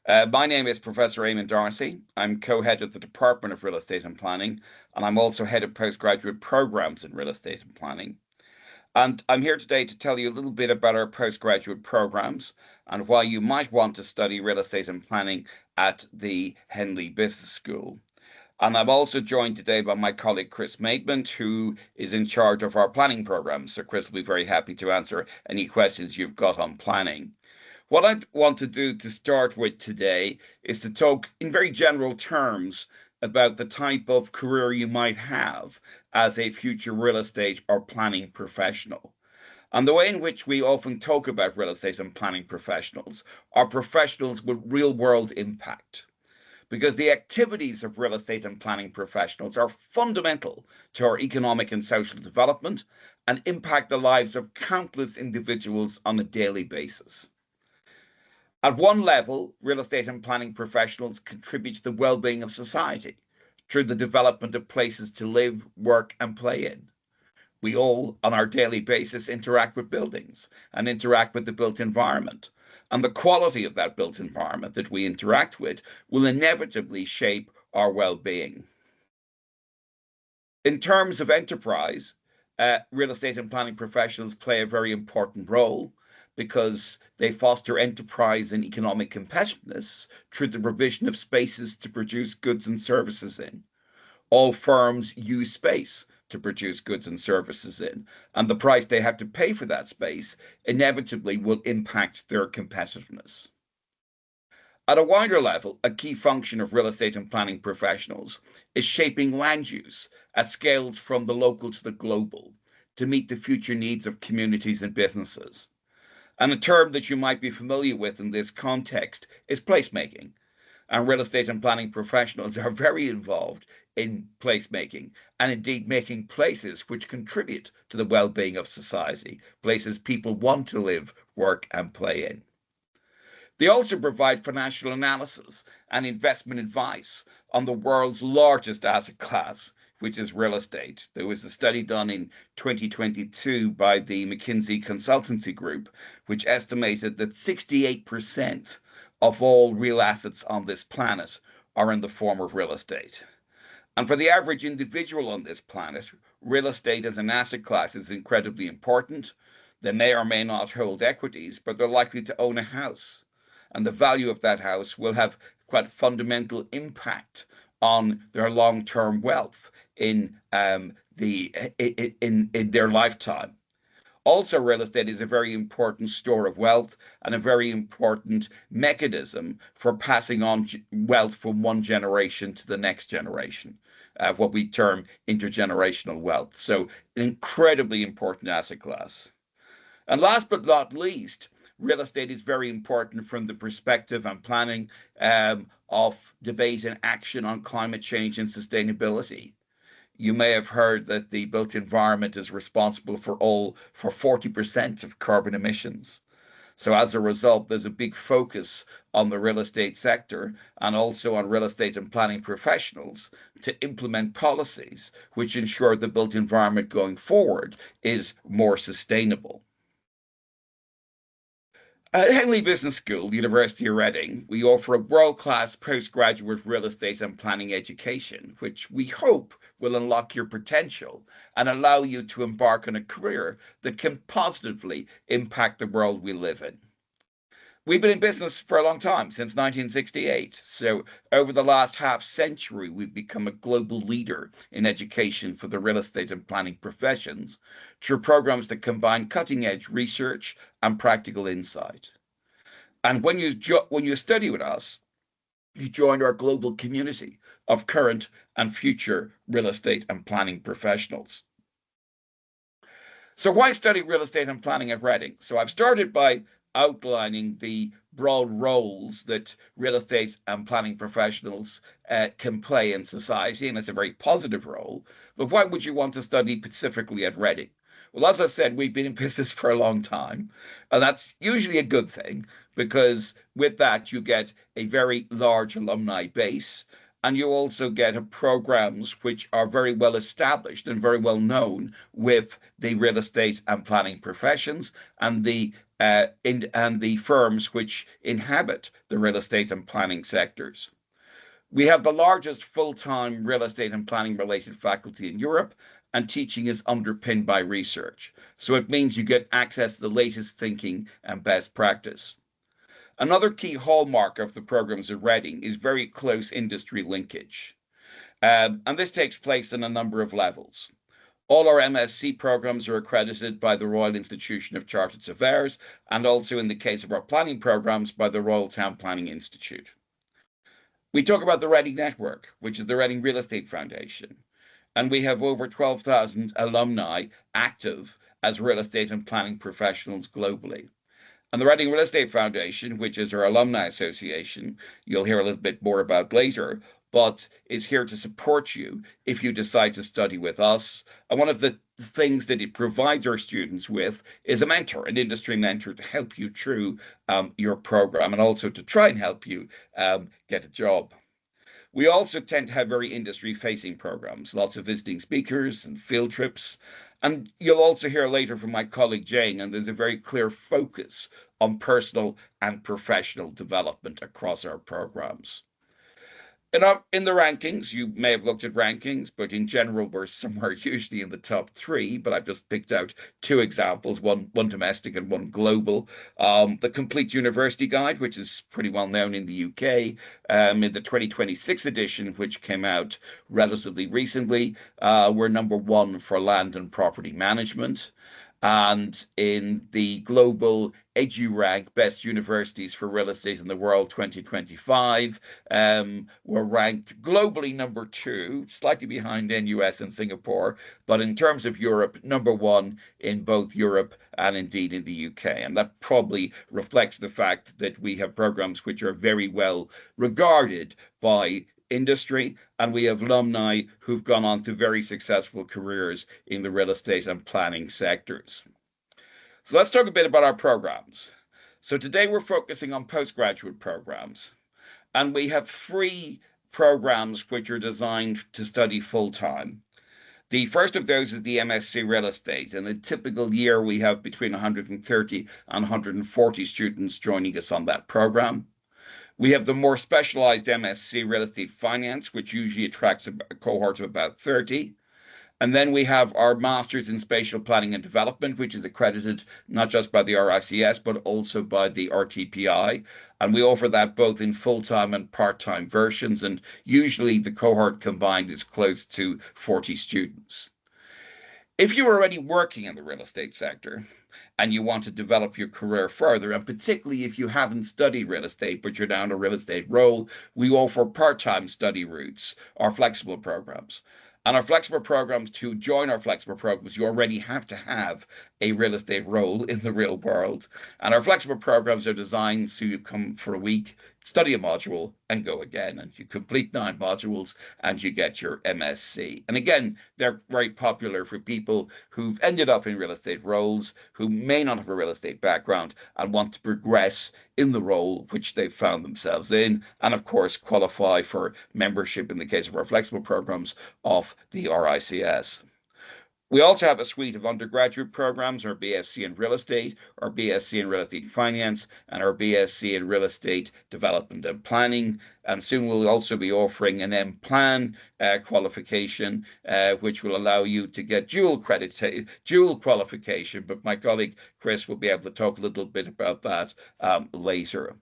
My name is Professor Eamon Darcy. I'm co-head of the Department of Real Estate and Planning, and I'm also head of postgraduate programs in real estate and planning. And I'm here today to tell you a little bit about our postgraduate programs and why you might want to study real estate and planning at the Henley Business School. And I'm also joined today by my colleague Chris Maidment, who is in charge of our planning program. So Chris will be very happy to answer any questions you've got on planning. What I want to do to start with today is to talk in very general terms about the type of career you might have as a future real estate or planning professional. And the way in which we often talk about real estate and planning professionals are professionals with real world impact. Because the activities of real estate and planning professionals are fundamental to our economic and social development and impact the lives of countless individuals on a daily basis. At one level, real estate and planning professionals contribute to the well-being of society through the development of places to live, work, and play in. We all, on our daily basis, interact with buildings and interact with the built environment. And the quality of that built environment that we interact with will inevitably shape our well-being. In terms of enterprise, real estate and planning professionals play a very important role because they foster enterprise and economic competitiveness through the provision of spaces to produce goods and services in. All firms use space to produce goods and services in, and the price they have to pay for that space inevitably will impact their competitiveness. At a wider level, a key function of real estate and planning professionals is shaping land use at scales from the local to the global to meet the future needs of communities and businesses. And a term that you might be familiar with in this context is placemaking. And real estate and planning professionals are very involved in placemaking and indeed making places which contribute to the well-being of society, places people want to live, work, and play in. They also provide financial analysis and investment advice on the world's largest asset class, which is real estate. There was a study done in 2022 by the McKinsey Consultancy Group, which estimated that 68% of all real assets on this planet are in the form of real estate. And for the average individual on this planet, real estate as an asset class is incredibly important. They may or may not hold equities, but they're likely to own a house. And the value of that house will have quite fundamental impact on their long-term wealth in their lifetime. Also, real estate is a very important store of wealth and a very important mechanism for passing on wealth from one generation to the next generation, what we term intergenerational wealth. So, an incredibly important asset class. And last but not least, real estate is very important from the perspective and planning of debate and action on climate change and sustainability. You may have heard that the built environment is responsible for 40% of carbon emissions. So as a result, there's a big focus on the real estate sector and also on real estate and planning professionals to implement policies which ensure the built environment going forward is more sustainable. At Henley Business School, University of Reading, we offer a world-class postgraduate real estate and planning education, which we hope will unlock your potential and allow you to embark on a career that can positively impact the world we live in. We've been in business for a long time, since 1968. So over the last half century, we've become a global leader in education for the real estate and planning professions through programs that combine cutting-edge research and practical insight. And when you study with us, you join our global community of current and future real estate and planning professionals. So why study real estate and planning at Reading? So I've started by outlining the broad roles that real estate and planning professionals can play in society, and it's a very positive role. But why would you want to study specifically at Reading? Well, as I said, we've been in business for a long time, and that's usually a good thing because with that you get a very large alumni base. And you also get programs which are very well established and very well known with the real estate and planning professions and the and the firms which inhabit the real estate and planning sectors. We have the largest full-time real estate and planning related faculty in Europe, and teaching is underpinned by research. So it means you get access to the latest thinking and best practice. Another key hallmark of the programs at Reading is very close industry linkage. And this takes place on a number of levels. All our MSc programs are accredited by the Royal Institution of Chartered Surveyors, and also in the case of our planning programs by the Royal Town Planning Institute. We talk about the Reading Network, which is the Reading Real Estate Foundation, and we have over 12,000 alumni active as real estate and planning professionals globally. And the Reading Real Estate Foundation, which is our alumni association, you'll hear a little bit more about later, but is here to support you if you decide to study with us. And one of the things that it provides our students with is a mentor, an industry mentor, to help you through your program and also to try and help you get a job. We also tend to have very industry-facing programs, lots of visiting speakers and field trips. And you'll also hear later from my colleague Jane, and there's a very clear focus on personal and professional development across our programs. In the rankings, you may have looked at rankings, but in general, we're somewhere usually in the top 3. But I've just picked out 2 examples, one domestic and one global. The Complete University Guide, which is pretty well known in the UK, in the 2026 edition, which came out relatively recently, we're number 1 for land and property management. And in the global EduRank Best Universities for Real Estate in the World 2025, we're ranked globally number 2, slightly behind NUS and Singapore, but in terms of Europe, number 1 in both Europe and indeed in the UK. And that probably reflects the fact that we have programs which are very well regarded by industry, and we have alumni who've gone on to very successful careers in the real estate and planning sectors. So let's talk a bit about our programs. So today we're focusing on postgraduate programs, and we have 3 programs which are designed to study full-time. The first of those is the MSc Real Estate. In a typical year, we have between 130 and 140 students joining us on that program. We have the more specialized MSc Real Estate Finance, which usually attracts a cohort of about 30. And then we have our Masters in Spatial Planning and Development, which is accredited not just by the RICS, but also by the RTPI. And we offer that both in full-time and part-time versions. And usually the cohort combined is close to 40 students. If you're already working in the real estate sector and you want to develop your career further, and particularly if you haven't studied real estate, but you're now in a real estate role, we offer part-time study routes or flexible programs. And our flexible programs, to join our flexible programs, you already have to have a real estate role in the real world. And our flexible programs are designed so you come for a week, study a module, and go again. And you complete 9 modules and you get your MSc. And again, they're very popular for people who've ended up in real estate roles, who may not have a real estate background and want to progress in the role which they've found themselves in, and of course qualify for membership in the case of our flexible programs of the RICS. We also have a suite of undergraduate programs, our BSc in Real Estate, our BSc in Real Estate Finance, and our BSc in Real Estate Development and Planning. And soon we'll also be offering an M-Plan qualification, which will allow you to get dual qualification. But my colleague Chris will be able to talk a little bit about that later.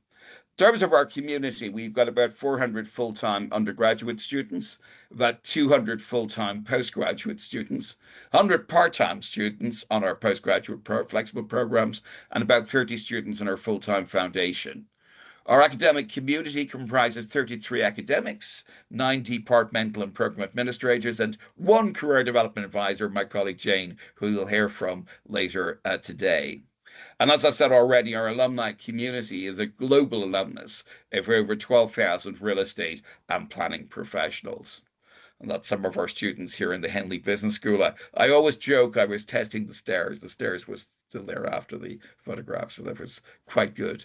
In terms of our community, we've got about 400 full-time undergraduate students, about 200 full-time postgraduate students, 100 part-time students on our postgraduate flexible programs, and about 30 students in our full-time foundation. Our academic community comprises 33 academics, 9 departmental and program administrators, and 1 career development advisor, my colleague Jane, who you'll hear from later today. And as I said already, our alumni community is a global alumnus of over 12,000 real estate and planning professionals. And that's some of our students here in the Henley Business School. I always joke I was testing the stairs. The stairs was still there after the photograph, so that was quite good.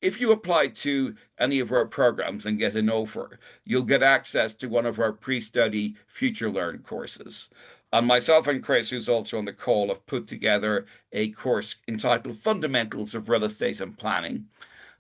If you apply to any of our programs and get an offer, you'll get access to one of our pre-study Future Learn courses. And myself and Chris, who's also on the call, have put together a course entitled Fundamentals of Real Estate and Planning.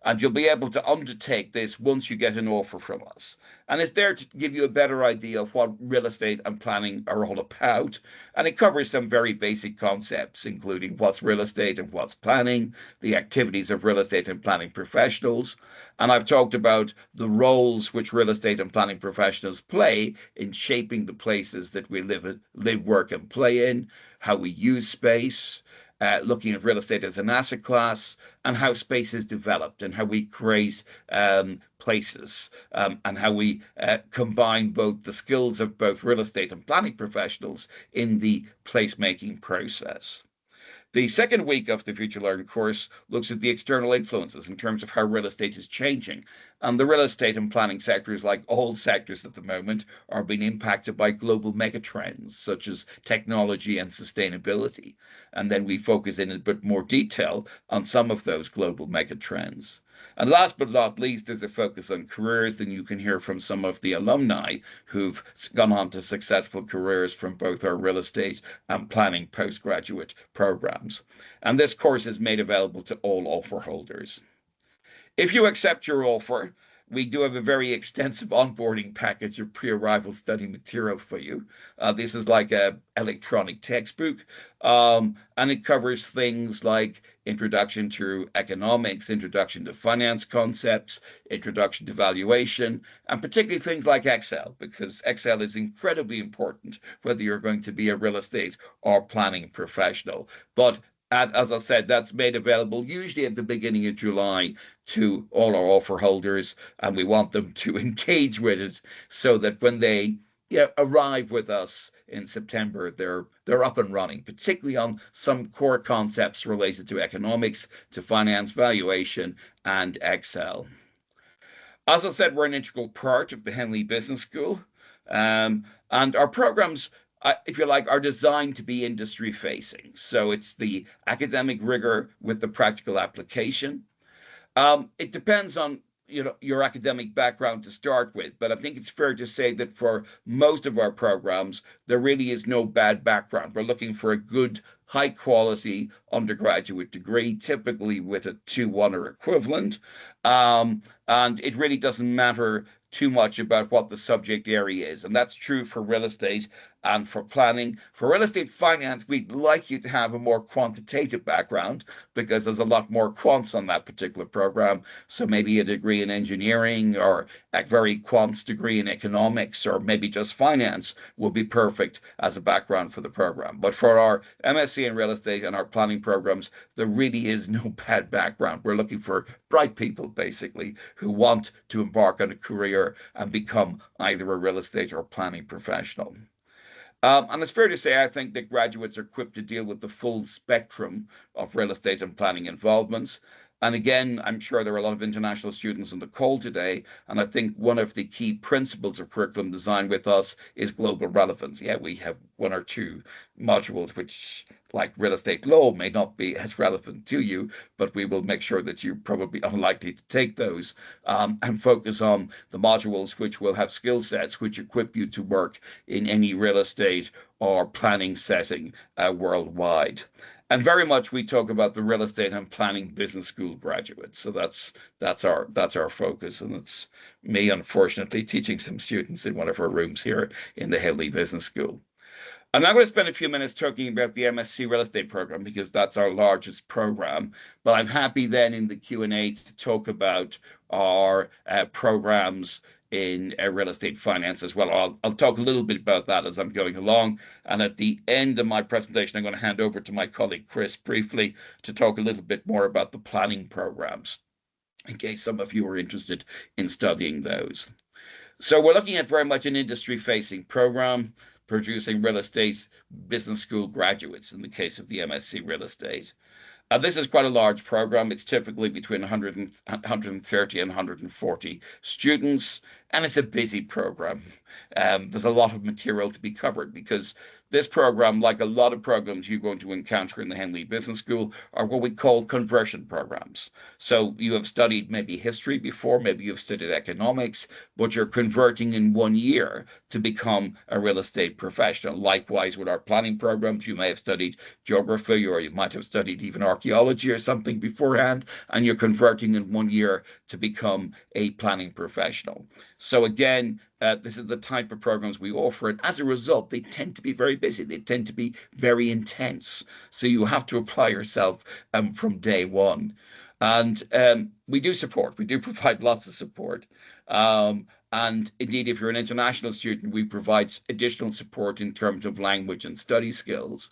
And you'll be able to undertake this once you get an offer from us. And it's there to give you a better idea of what real estate and planning are all about. And it covers some very basic concepts, including what's real estate and what's planning, the activities of real estate and planning professionals. And I've talked about the roles which real estate and planning professionals play in shaping the places that we live, work, and play in, how we use space, looking at real estate as an asset class, and how space is developed and how we create places, and how we combine both the skills of both real estate and planning professionals in the placemaking process. The second week of the Future Learn course looks at the external influences in terms of how real estate is changing. And the real estate and planning sectors, like all sectors at the moment, are being impacted by global megatrends such as technology and sustainability. And then we focus in a bit more detail on some of those global megatrends. And last but not least, there's a focus on careers. Then you can hear from some of the alumni who've gone on to successful careers from both our real estate and planning postgraduate programs. And this course is made available to all offer holders. If you accept your offer, we do have a very extensive onboarding package of pre-arrival study material for you. This is like a electronic textbook, and it covers things like introduction to economics, introduction to finance concepts, introduction to valuation, and particularly things like Excel, because Excel is incredibly important whether you're going to be a real estate or planning professional. But as I said, that's made available usually at the beginning of July to all our offer holders, and we want them to engage with it so that when they arrive with us in September, they're up and running, particularly on some core concepts related to economics, to finance, valuation, and Excel. As I said, we're an integral part of the Henley Business School, and our programs, if you like, are designed to be industry facing. So it's the academic rigor with the practical application. It depends on your academic background to start with, but I think it's fair to say that for most of our programs, there really is no bad background. We're looking for a good, high quality undergraduate degree, typically with a 2:1 or equivalent. And it really doesn't matter too much about what the subject area is. And that's true for real estate and for planning. For real estate finance, we'd like you to have a more quantitative background because there's a lot more quants on that particular program. So maybe a degree in engineering or a very quants degree in economics or maybe just finance will be perfect as a background for the program. But for our MSc in real estate and our planning programs, there really is no bad background. We're looking for bright people, basically, who want to embark on a career and become either a real estate or planning professional. And it's fair to say, I think that graduates are equipped to deal with the full spectrum of real estate and planning involvements. And again, I'm sure there are a lot of international students on the call today. And I think one of the key principles of curriculum design with us is global relevance. Yeah, we have one or two modules which, like real estate law, may not be as relevant to you, but we will make sure that you're probably unlikely to take those, and focus on the modules which will have skill sets which equip you to work in any real estate or planning setting worldwide. And very much we talk about the real estate and planning business school graduates. So that's our focus, and it's me, unfortunately, teaching some students in one of our rooms here in the Henley Business School. I'm now going to spend a few minutes talking about the MSc Real Estate program because that's our largest program. But I'm happy then in the Q&A to talk about our programs in real estate finance as well. I'll talk a little bit about that as I'm going along. And at the end of my presentation, I'm going to hand over to my colleague Chris briefly to talk a little bit more about the planning programs, in case some of you are interested in studying those. So we're looking at very much an industry-facing program, producing real estate business school graduates in the case of the MSc Real Estate. This is quite a large program. It's typically between 130 and 140 students, and it's a busy program. There's a lot of material to be covered because This program, like a lot of programs you're going to encounter in the Henley Business School, are what we call conversion programs. So you have studied maybe history before, maybe you've studied economics, but you're converting in 1 year to become a real estate professional. Likewise, with our planning programs, you may have studied geography or you might have studied even archaeology or something beforehand, and you're converting in 1 year to become a planning professional. So again, this is the type of programs we offer, and as a result, they tend to be very busy. They tend to be very intense. So you have to apply yourself from day one. And we do support. We do provide lots of support. And indeed, if you're an international student, we provide additional support in terms of language and study skills.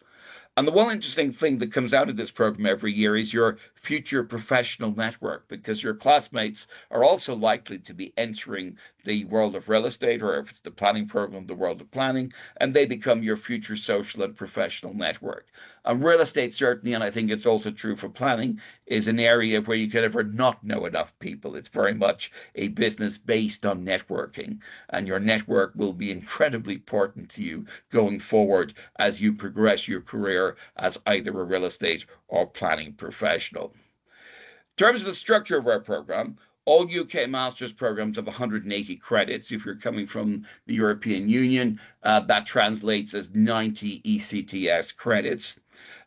And the one interesting thing that comes out of this program every year is your future professional network, because your classmates are also likely to be entering the world of real estate, or if it's the planning program, the world of planning, and they become your future social and professional network. And real estate, certainly, and I think it's also true for planning, is an area where you can never not know enough people. It's very much a business based on networking, and your network will be incredibly important to you going forward as you progress your career as either a real estate or planning professional. In terms of the structure of our program, all UK master's programs have 180 credits. If you're coming from the European Union, that translates as 90 ECTS credits.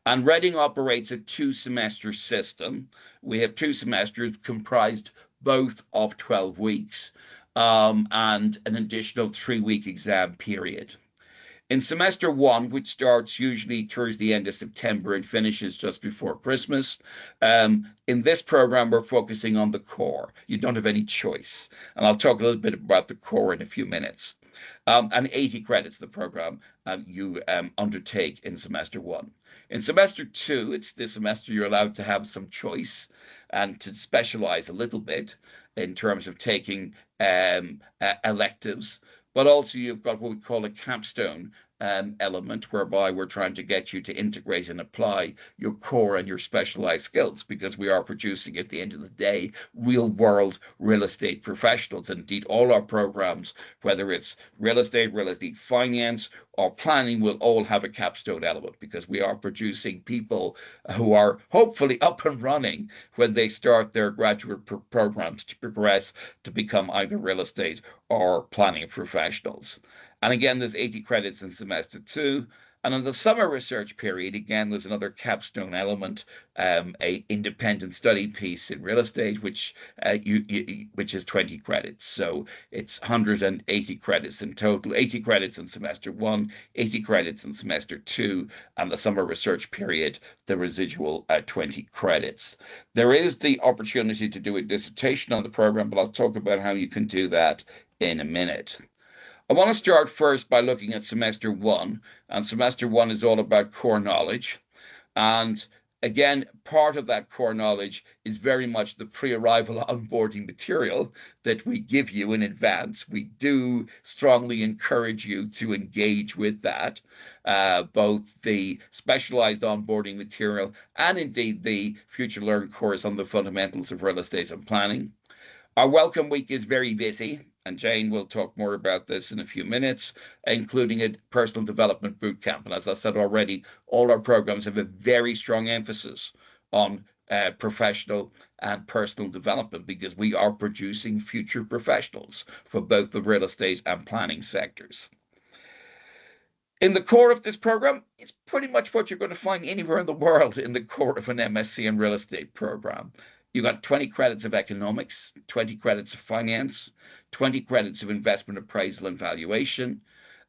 And Reading operates a 2-semester system. We have 2 semesters comprised both of 12 weeks and an additional 3-week exam period. In semester 1, which starts usually towards the end of September and finishes just before Christmas, in this program, we're focusing on the core. You don't have any choice. And I'll talk a little bit about the core in a few minutes. And 80 credits the program you undertake in semester 1. In semester 2, it's this semester you're allowed to have some choice and to specialize a little bit in terms of taking electives. But also you've got what we call a capstone element, whereby we're trying to get you to integrate and apply your core and your specialized skills, because we are producing, at the end of the day, real world real estate professionals. And indeed, all our programs, whether it's real estate finance, or planning, will all have a capstone element, because we are producing people who are hopefully up and running when they start their graduate programs to progress to become either real estate or planning professionals. And again, there's 80 credits in semester 2. And in the summer research period, again, there's another capstone element, a independent study piece in real estate, which which is 20 credits. So it's 180 credits in total, 80 credits in semester 1, 80 credits in semester 2, and the summer research period, the residual 20 credits. There is the opportunity to do a dissertation on the program, but I'll talk about how you can do that in a minute. I want to start first by looking at semester 1, and semester 1 is all about core knowledge. And again, part of that core knowledge is very much the pre-arrival onboarding material that we give you in advance. We do strongly encourage you to engage with that, both the specialized onboarding material and indeed the Future Learn course on the fundamentals of real estate and planning. Our welcome week is very busy, and Jane will talk more about this in a few minutes, including a personal development bootcamp. And as I said already, all our programs have a very strong emphasis on professional and personal development, because we are producing future professionals for both the real estate and planning sectors. In the core of this program, it's pretty much what you're going to find anywhere in the world in the core of an MSc in real estate program. You've got 20 credits of economics, 20 credits of finance, 20 credits of investment appraisal and valuation.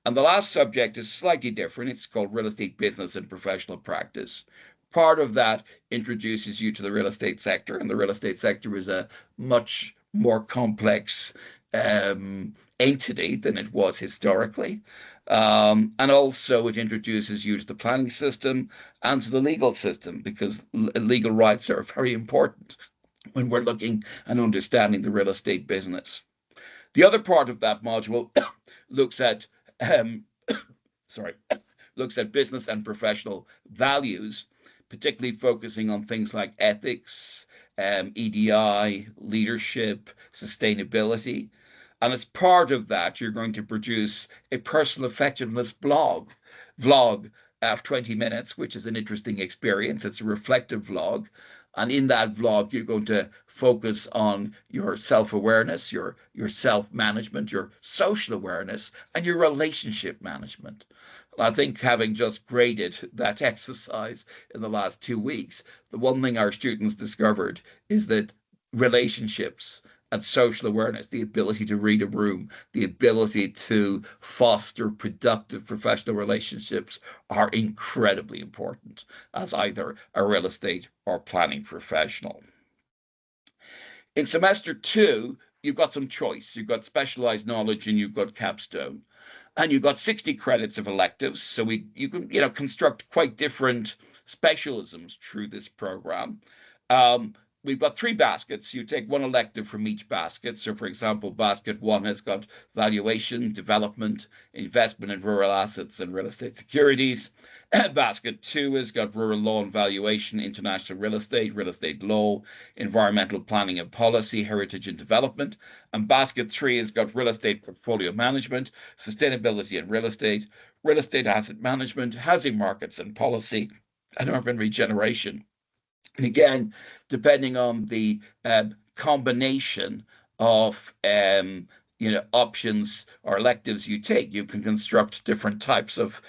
And the last subject is slightly different. It's called real estate business and professional practice. Part of that introduces you to the real estate sector, and the real estate sector is a much more complex entity than it was historically. And also it introduces you to the planning system and to the legal system, because legal rights are very important when we're looking and understanding the real estate business. The other part of that module looks at looks at business and professional values, particularly focusing on things like ethics, EDI, leadership, sustainability. And as part of that, you're going to produce a personal effectiveness blog vlog of 20 minutes, which is an interesting experience. It's a reflective vlog. And in that vlog, you're going to focus on your self-awareness, your self-management, your social awareness, and your relationship management. I think having just graded that exercise in the last 2 weeks, the one thing our students discovered is that relationships and social awareness, the ability to read a room, the ability to foster productive professional relationships are incredibly important as either a real estate or planning professional. In semester two, you've got some choice. You've got specialized knowledge and you've got capstone. And you've got 60 credits of electives. So you can construct quite different specialisms through this program. We've got 3 baskets. You take one elective from each basket. So, for example, basket one has got valuation, development, investment in rural assets and real estate securities. Basket two has got rural law and valuation, international real estate law, environmental planning and policy, heritage and development. And basket three has got real estate portfolio management, sustainability and real estate asset management, housing markets and policy, and urban regeneration. And again, depending on the combination of options or electives you take, you can construct different types of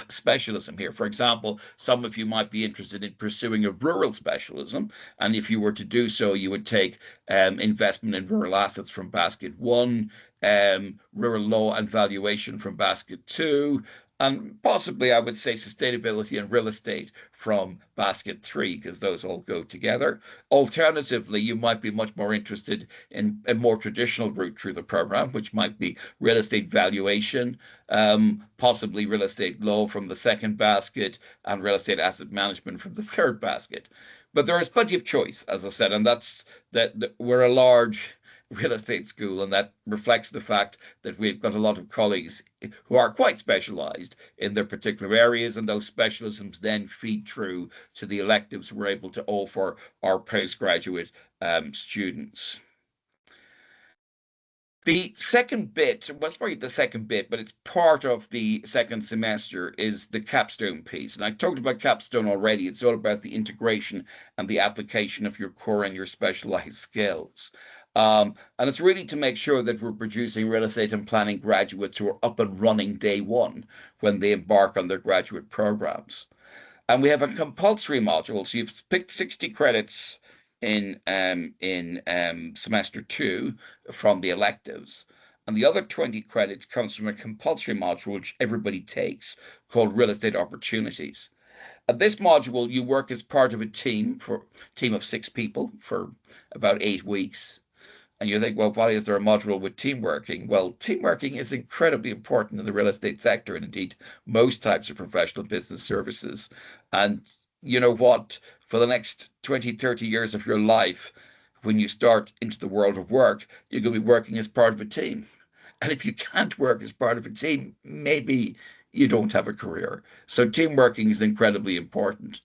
specialism here. For example, some of you might be interested in pursuing a rural specialism, and if you were to do so, you would take investment in rural assets from basket one, rural law and valuation from basket two, and possibly I would say sustainability and real estate from basket three, because those all go together. Alternatively, you might be much more interested in a more traditional route through the program, which might be real estate valuation, possibly real estate law from the second basket, and real estate asset management from the third basket. But there is plenty of choice, as I said, and that's that we're a large real estate school, and that reflects the fact that we've got a lot of colleagues who are quite specialized in their particular areas, and those specialisms then feed through to the electives we're able to offer our postgraduate students. The second bit, well, it's probably the second bit, but it's part of the second semester, is the capstone piece. And I talked about capstone already. It's all about the integration and the application of your core and your specialized skills. And it's really to make sure that we're producing real estate and planning graduates who are up and running day one when they embark on their graduate programs. And we have a compulsory module. So you've picked 60 credits in semester two from the electives. And the other 20 credits comes from a compulsory module which everybody takes called Real Estate Opportunities. At this module, you work as part of a team of 6 people for about 8 weeks. And you think, well, why is there a module with team working? Well, team working is incredibly important in the real estate sector, and indeed most types of professional business services. And you know what? For the next 20, 30 years of your life, when you start into the world of work, you're going to be working as part of a team. And if you can't work as part of a team, maybe you don't have a career. So team working is incredibly important.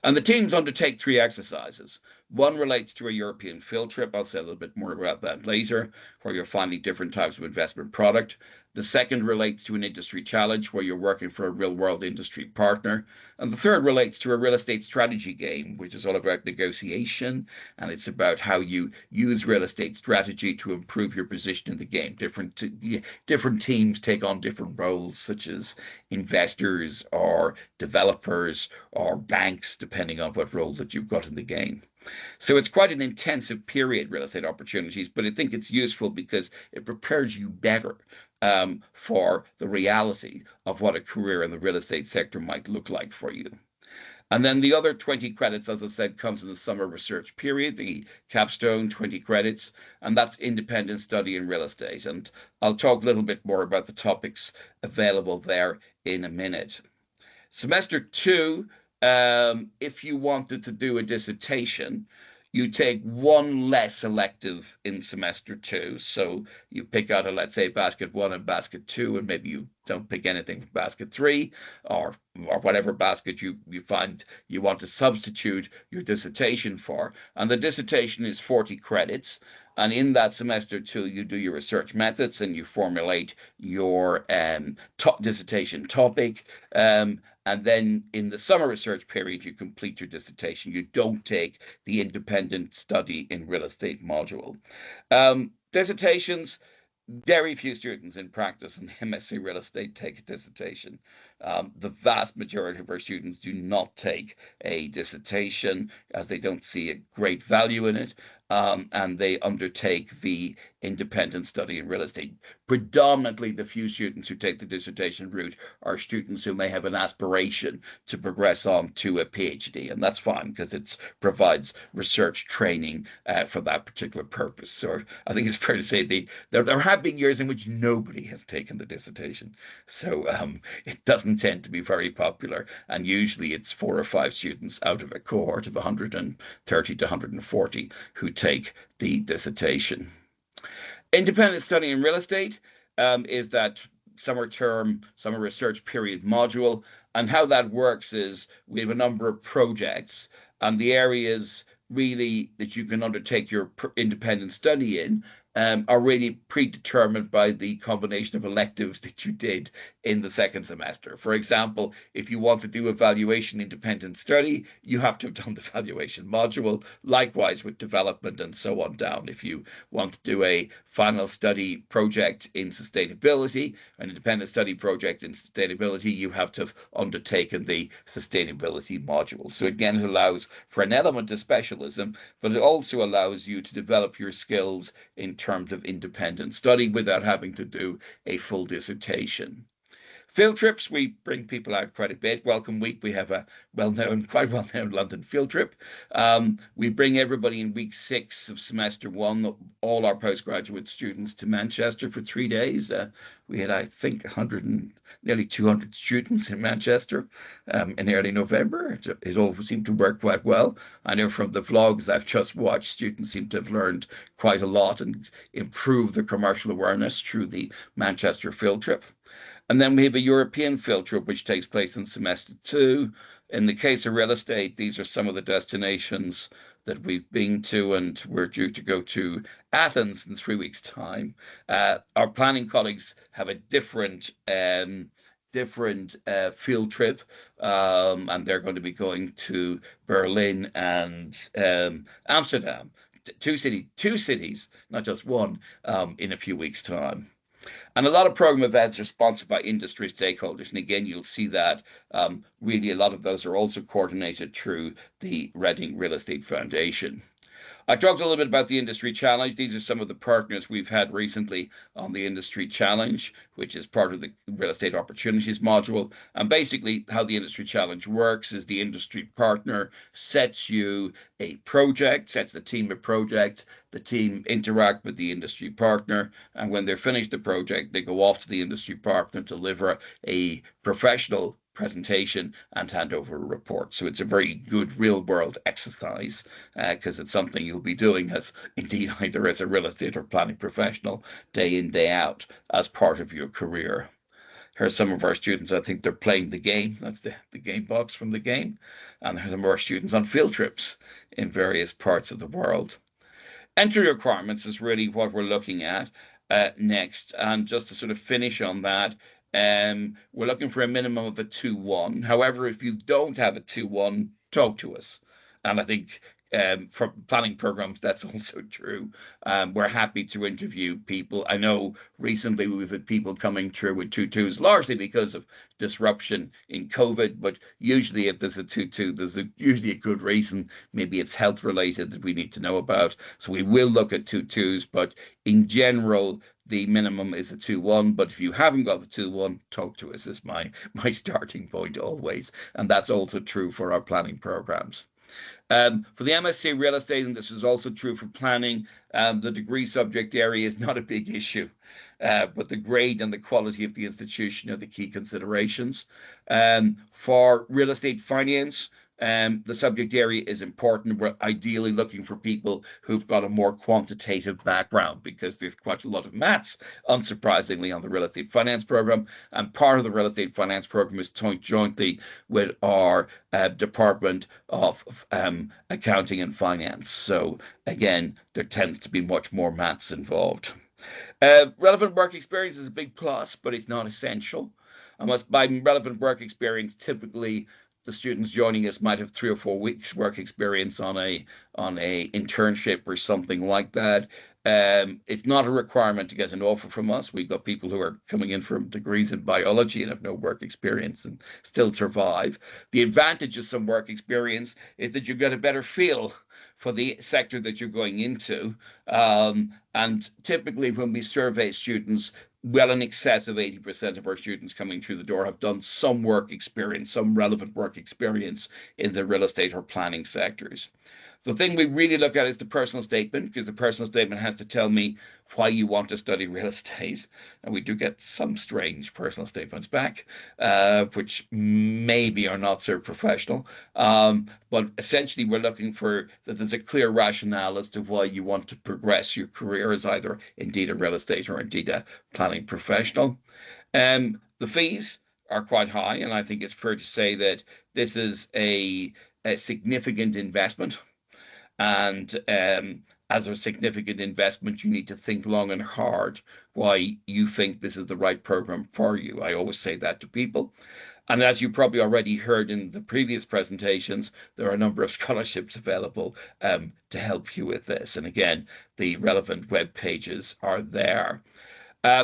And the teams undertake 3 exercises. One relates to a European field trip. I'll say a little bit more about that later, where you're finding different types of investment product. The second relates to an industry challenge where you're working for a real world industry partner. And the third relates to a real estate strategy game, which is all about negotiation. And it's about how you use real estate strategy to improve your position in the game. Different teams take on different roles, such as investors or developers or banks, depending on what role that you've got in the game. So it's quite an intensive period, Real Estate Opportunities, but I think it's useful because it prepares you better for the reality of what a career in the real estate sector might look like for you. And then the other 20 credits, as I said, comes in the summer research period, the capstone 20 credits, and that's independent study in real estate. And I'll talk a little bit more about the topics available there in a minute. Semester two, if you wanted to do a dissertation, you take one less elective in semester two. So you pick out, let's say, basket one and basket two, and maybe you don't pick anything from basket three, or or whatever basket you find you want to substitute your dissertation for. And the dissertation is 40 credits. And in that semester two, you do your research methods and you formulate your dissertation topic. And then in the summer research period, you complete your dissertation. You don't take the independent study in real estate module. Dissertations, very few students in practice in the MSc Real Estate take a dissertation. The vast majority of our students do not take a dissertation as they don't see a great value in it, and they undertake the independent study in real estate. Predominantly, the few students who take the dissertation route are students who may have an aspiration to progress on to a PhD, and that's fine because it provides research training for that particular purpose. So I think it's fair to say there have been years in which nobody has taken the dissertation, so it doesn't tend to be very popular, and usually it's 4 or 5 students out of a cohort of 130 to 140 who take the dissertation. Independent study in real estate is that summer research period module. And how that works is we have a number of projects, and the areas really that you can undertake your independent study in are really predetermined by the combination of electives that you did in the second semester. For example, if you want to do a valuation independent study, you have to have done the valuation module. Likewise with development and so on down. If you want to do a final study project in sustainability, an independent study project in sustainability, you have to have undertaken the sustainability module. So again, it allows for an element of specialism, but it also allows you to develop your skills in terms of independent study without having to do a full dissertation. Field trips, we bring people out quite a bit. Welcome Week, we have a quite well-known London field trip. We bring everybody in week 6 of semester 1, all our postgraduate students, to Manchester for 3 days. We had, I think, nearly 200 students in Manchester in early November. It all seemed to work quite well. I know from the vlogs I've just watched, students seem to have learned quite a lot and improved their commercial awareness through the Manchester field trip. And then we have a European field trip, which takes place in semester 2. In the case of real estate, these are some of the destinations that we've been to, and we're due to go to Athens in 3 weeks' time. Our planning colleagues have a different field trip, and they're going to be going to Berlin and Amsterdam. Two cities, not just one, in a few weeks' time. And a lot of program events are sponsored by industry stakeholders. And again, you'll see that really a lot of those are also coordinated through the Reading Real Estate Foundation. I talked a little bit about the Industry Challenge. These are some of the partners we've had recently on the Industry Challenge, which is part of the Real Estate Opportunities module. And basically how the Industry Challenge works is the industry partner sets you a project, sets the team a project, the team interact with the industry partner, and when they're finished the project, they go off to the industry partner to deliver a professional presentation and hand over a report. So it's a very good real world exercise because it's something you'll be doing as indeed either as a real estate or planning professional day in, day out as part of your career. Here's some of our students. I think they're playing the game. That's the game box from the game. And there's some of our students on field trips in various parts of the world. Entry requirements is really what we're looking at next. And just to sort of finish on that, we're looking for a minimum of a 2-1. However, if you don't have a 2-1, talk to us. And I think for planning programs, that's also true. We're happy to interview people. I know recently we've had people coming through with 2-2s, largely because of disruption in COVID, but usually if there's a 2-2, there's usually a good reason. Maybe it's health related that we need to know about. So we will look at 2-2s, but in general, the minimum is a 2-1, but if you haven't got the 2-1, talk to us. Is my starting point always, and that's also true for our planning programs. For the MSc Real Estate, and this is also true for planning, the degree subject area is not a big issue, but the grade and the quality of the institution are the key considerations. For real estate finance, The subject area is important. We're ideally looking for people who've got a more quantitative background because there's quite a lot of maths, unsurprisingly, on the real estate finance program. And part of the real estate finance program is jointly with our Department of Accounting and Finance. So again, there tends to be much more maths involved. Relevant work experience is a big plus, but it's not essential. By relevant work experience, typically the students joining us might have 3 or 4 weeks work experience on a internship or something like that. It's not a requirement to get an offer from us. We've got people who are coming in from degrees in biology and have no work experience and still survive. The advantage of some work experience is that you get a better feel for the sector that you're going into. And typically when we survey students, well in excess of 80% of our students coming through the door have done some work experience, some relevant work experience in the real estate or planning sectors. The thing we really look at is the personal statement, because the personal statement has to tell me why you want to study real estate. And we do get some strange personal statements back, which maybe are not so professional. But essentially, we're looking for that there's a clear rationale as to why you want to progress your career as either indeed a real estate or indeed a planning professional. The fees are quite high, and I think it's fair to say that this is a significant investment. And as a significant investment, you need to think long and hard why you think this is the right program for you. I always say that to people. And as you probably already heard in the previous presentations, there are a number of scholarships available to help you with this. And again, the relevant web pages are there.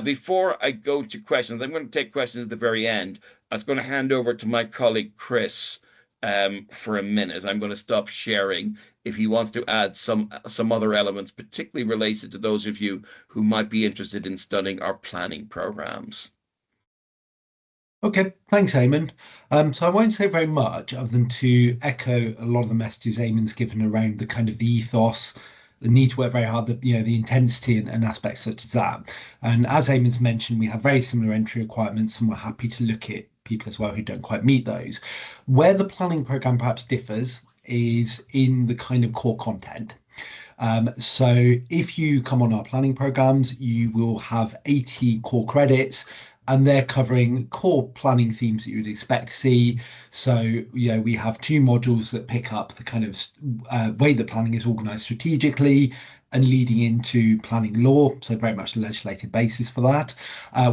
Before I go to questions, I'm going to take questions at the very end. I was going to hand over to my colleague, Chris, for a minute. I'm going to stop sharing if he wants to add some other elements, particularly related to those of you who might be interested in studying our planning programs. Okay, thanks, Eamon. So I won't say very much other than to echo a lot of the messages Eamon's given around the kind of the ethos, the need to work very hard, the intensity and aspects such as that. And as Eamon's mentioned, we have very similar entry requirements, and we're happy to look at people as well who don't quite meet those. Where the planning program perhaps differs is in the kind of core content. So if you come on our planning programs, you will have 80 core credits, and they're covering core planning themes that you would expect to see. So, we have 2 modules that pick up the kind of way that planning is organised strategically and leading into planning law, so very much the legislative basis for that.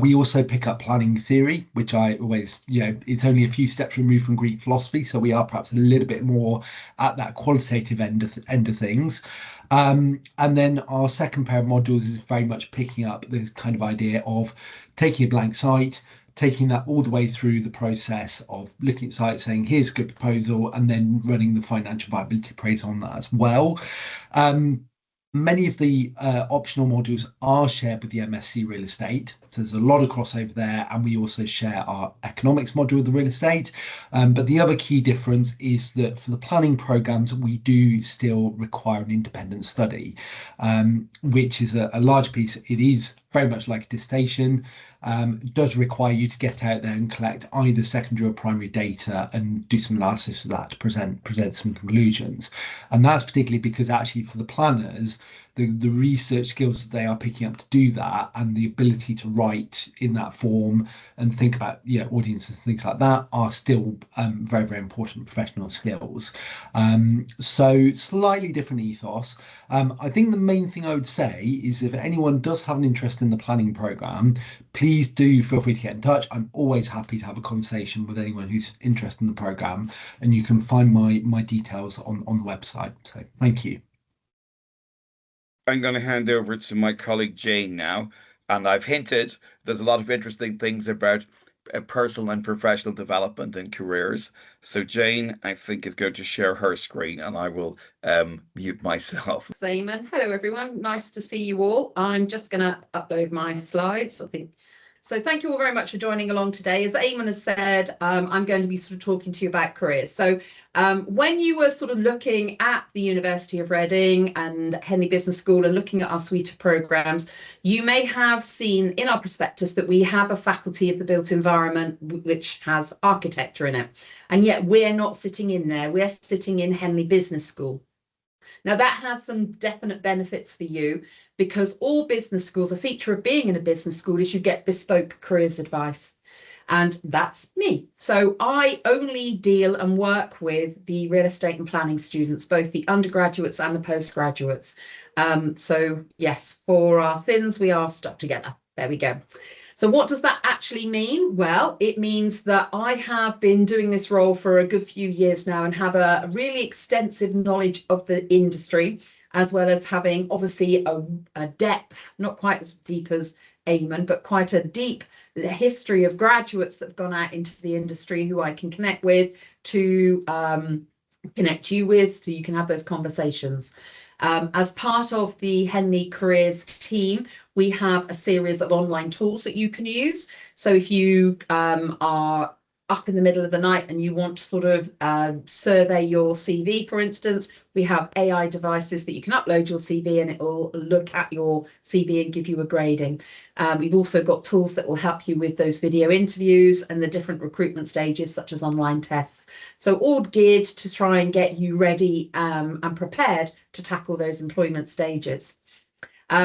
We also pick up planning theory, which I always, it's only a few steps removed from Greek philosophy, so we are perhaps a little bit more at that qualitative end of things. And then our second pair of modules is very much picking up this kind of idea of taking a blank site, taking that all the way through the process of looking at sites, saying, here's a good proposal, and then running the financial viability appraisal on that as well. Many of the optional modules are shared with the MSc Real Estate. So there's a lot of crossover there, and we also share our economics module with the real estate. But the other key difference is that for the planning programs, we do still require an independent study, which is a large piece. It is very much like a dissertation. It does require you to get out there and collect either secondary or primary data and do some analysis of that to present some conclusions. And that's particularly because actually for the planners, the research skills that they are picking up to do that, and the ability to write in that form and think about audiences, things like that, are still very, very important professional skills. So slightly different ethos. I think the main thing I would say is if anyone does have an interest in the planning program, please do feel free to get in touch. I'm always happy to have a conversation with anyone who's interested in the program, and you can find my details on the website. So thank you. I'm going to hand over to my colleague Jane now, and I've hinted there's a lot of interesting things about personal and professional development and careers. So Jane, I think, is going to share her screen, and I will mute myself. Eamon, hello everyone, nice to see you all. I'm just going to upload my slides. I think So thank you all very much for joining along today. As Eamon has said, I'm going to be sort of talking to you about careers. So when you were sort of looking at the University of Reading and Henley Business School and looking at our suite of programmes, you may have seen in our prospectus that we have a faculty of the built environment which has architecture in it. And yet we're not sitting in there, we're sitting in Henley Business School. Now that has some definite benefits for you, because all business schools, a feature of being in a business school is you get bespoke careers advice. And that's me. So I only deal and work with the real estate and planning students, both the undergraduates and the postgraduates. So yes, for our sins, we are stuck together. There we go. So what does that actually mean? Well, it means that I have been doing this role for a good few years now and have a really extensive knowledge of the industry, as well as having obviously a depth, not quite as deep as Eamon, but quite a deep history of graduates that have gone out into the industry who I can connect with, to connect you with, so you can have those conversations. As part of the Henley Careers team, we have a series of online tools that you can use. So if you are up in the middle of the night and you want to sort of survey your CV, for instance, we have AI devices that you can upload your CV and it will look at your CV and give you a grading. We've also got tools that will help you with those video interviews and the different recruitment stages, such as online tests. So all geared to try and get you ready and prepared to tackle those employment stages.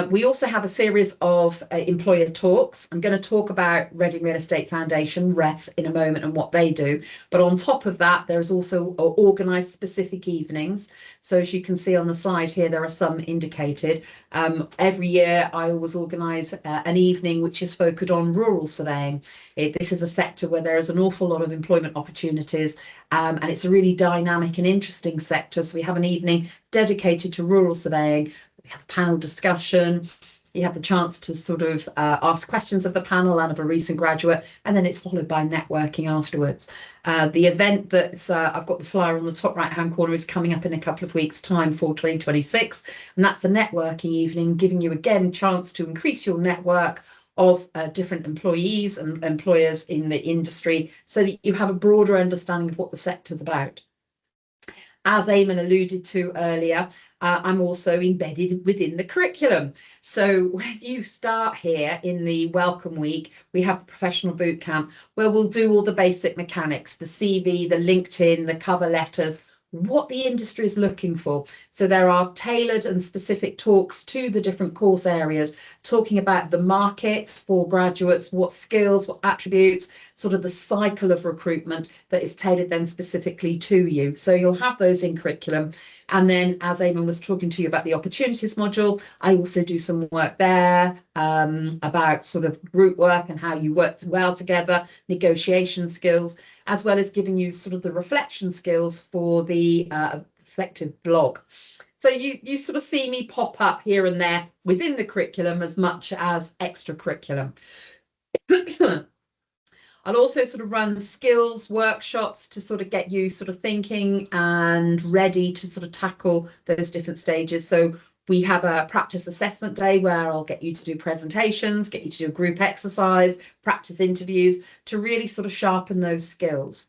We also have a series of employer talks. I'm going to talk about Reading Real Estate Foundation, REF, in a moment and what they do. But on top of that, there's also organised specific evenings. So as you can see on the slide here, there are some indicated. Every year, I always organise an evening which is focused on rural surveying. This is a sector where there is an awful lot of employment opportunities, and it's a really dynamic and interesting sector. So we have an evening dedicated to rural surveying. We have a panel discussion. You have the chance to sort of ask questions of the panel and of a recent graduate, and then it's followed by networking afterwards. The event that I've got the flyer on the top right-hand corner is coming up in a couple of weeks' time for 2026, and that's a networking evening, giving you again a chance to increase your network of different employees and employers in the industry, so that you have a broader understanding of what the sector's about. As Eamon alluded to earlier, I'm also embedded within the curriculum. So when you start here in the welcome week, we have a professional boot camp where we'll do all the basic mechanics, the CV, the LinkedIn, the cover letters, what the industry is looking for. So there are tailored and specific talks to the different course areas, talking about the market for graduates, what skills, what attributes, sort of the cycle of recruitment that is tailored then specifically to you. So you'll have those in curriculum. And then, as Eamon was talking to you about the opportunities module, I also do some work there about sort of group work and how you work well together, negotiation skills, as well as giving you sort of the reflection skills for the reflective blog. So you sort of see me pop up here and there within the curriculum as much as extra curriculum. I'll also sort of run skills workshops to sort of get you sort of thinking and ready to sort of tackle those different stages. So we have a practice assessment day where I'll get you to do presentations, get you to do a group exercise, practice interviews to really sort of sharpen those skills.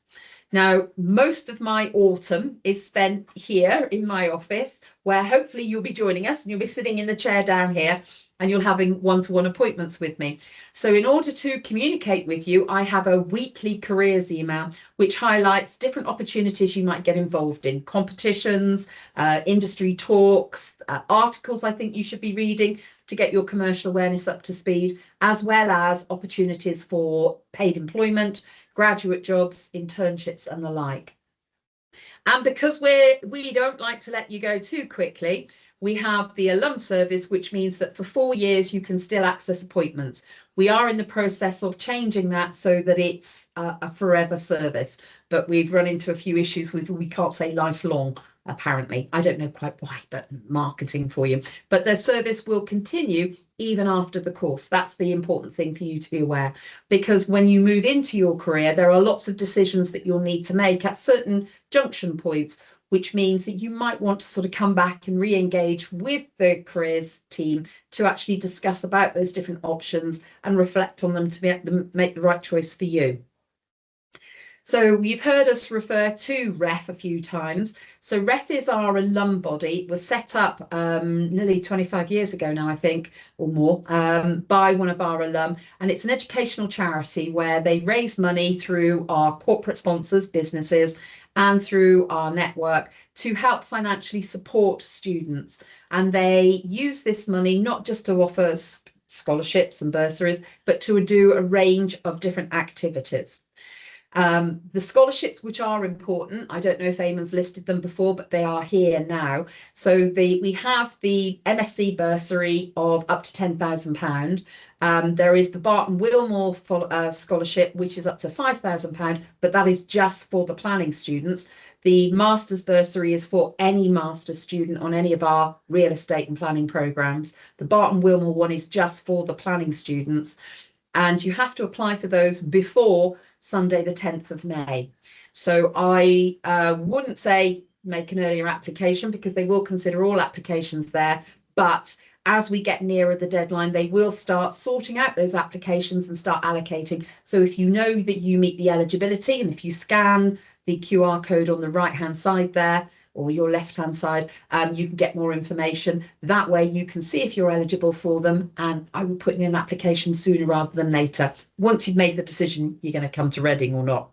Now, most of my autumn is spent here in my office, where hopefully you'll be joining us and you'll be sitting in the chair down here and you'll having one-to-one appointments with me. So in order to communicate with you, I have a weekly careers email, which highlights different opportunities you might get involved in, competitions, industry talks, articles I think you should be reading to get your commercial awareness up to speed, as well as opportunities for paid employment, graduate jobs, internships and the like. And because we don't like to let you go too quickly, we have the alum service, which means that for 4 years you can still access appointments. We are in the process of changing that so that it's a forever service, but we've run into a few issues with, we can't say lifelong, apparently. I don't know quite why, but marketing for you. But the service will continue even after the course. That's the important thing for you to be aware, because when you move into your career, there are lots of decisions that you'll need to make at certain junction points, which means that you might want to sort of come back and re-engage with the careers team to actually discuss about those different options and reflect on them to make the right choice for you. So you've heard us refer to REF a few times. So REF is our alum body. It was set up nearly 25 years ago now, I think, or more, by one of our alum. And it's an educational charity where they raise money through our corporate sponsors, businesses, and through our network to help financially support students. And they use this money not just to offer scholarships and bursaries, but to do a range of different activities. The scholarships, which are important, I don't know if Eamon's listed them before, but they are here now. So we have the MSc bursary of up to £10,000. There is the Barton Wilmore scholarship, which is up to £5,000, but that is just for the planning students. The master's bursary is for any master's student on any of our real estate and planning programs. The Barton Wilmore one is just for the planning students. And you have to apply for those before Sunday, the 10th of May. So I wouldn't say make an earlier application because they will consider all applications there. But as we get nearer the deadline, they will start sorting out those applications and start allocating. So if you know that you meet the eligibility, and if you scan the QR code on the right-hand side there, or your left-hand side, you can get more information. That way you can see if you're eligible for them, and I will put in an application sooner rather than later. Once you've made the decision, you're going to come to Reading or not,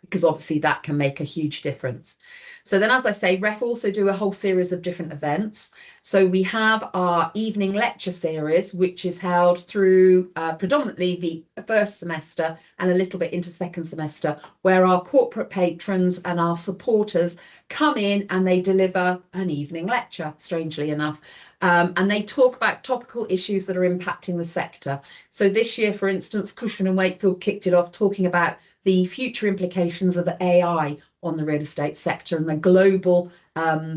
because obviously that can make a huge difference. So then, as I say, REF also do a whole series of different events. So we have our evening lecture series, which is held through predominantly the first semester and a little bit into second semester, where our corporate patrons and our supporters come in and they deliver an evening lecture, strangely enough. And they talk about topical issues that are impacting the sector. So this year, for instance, Cushman & Wakefield kicked it off talking about the future implications of AI on the real estate sector and the global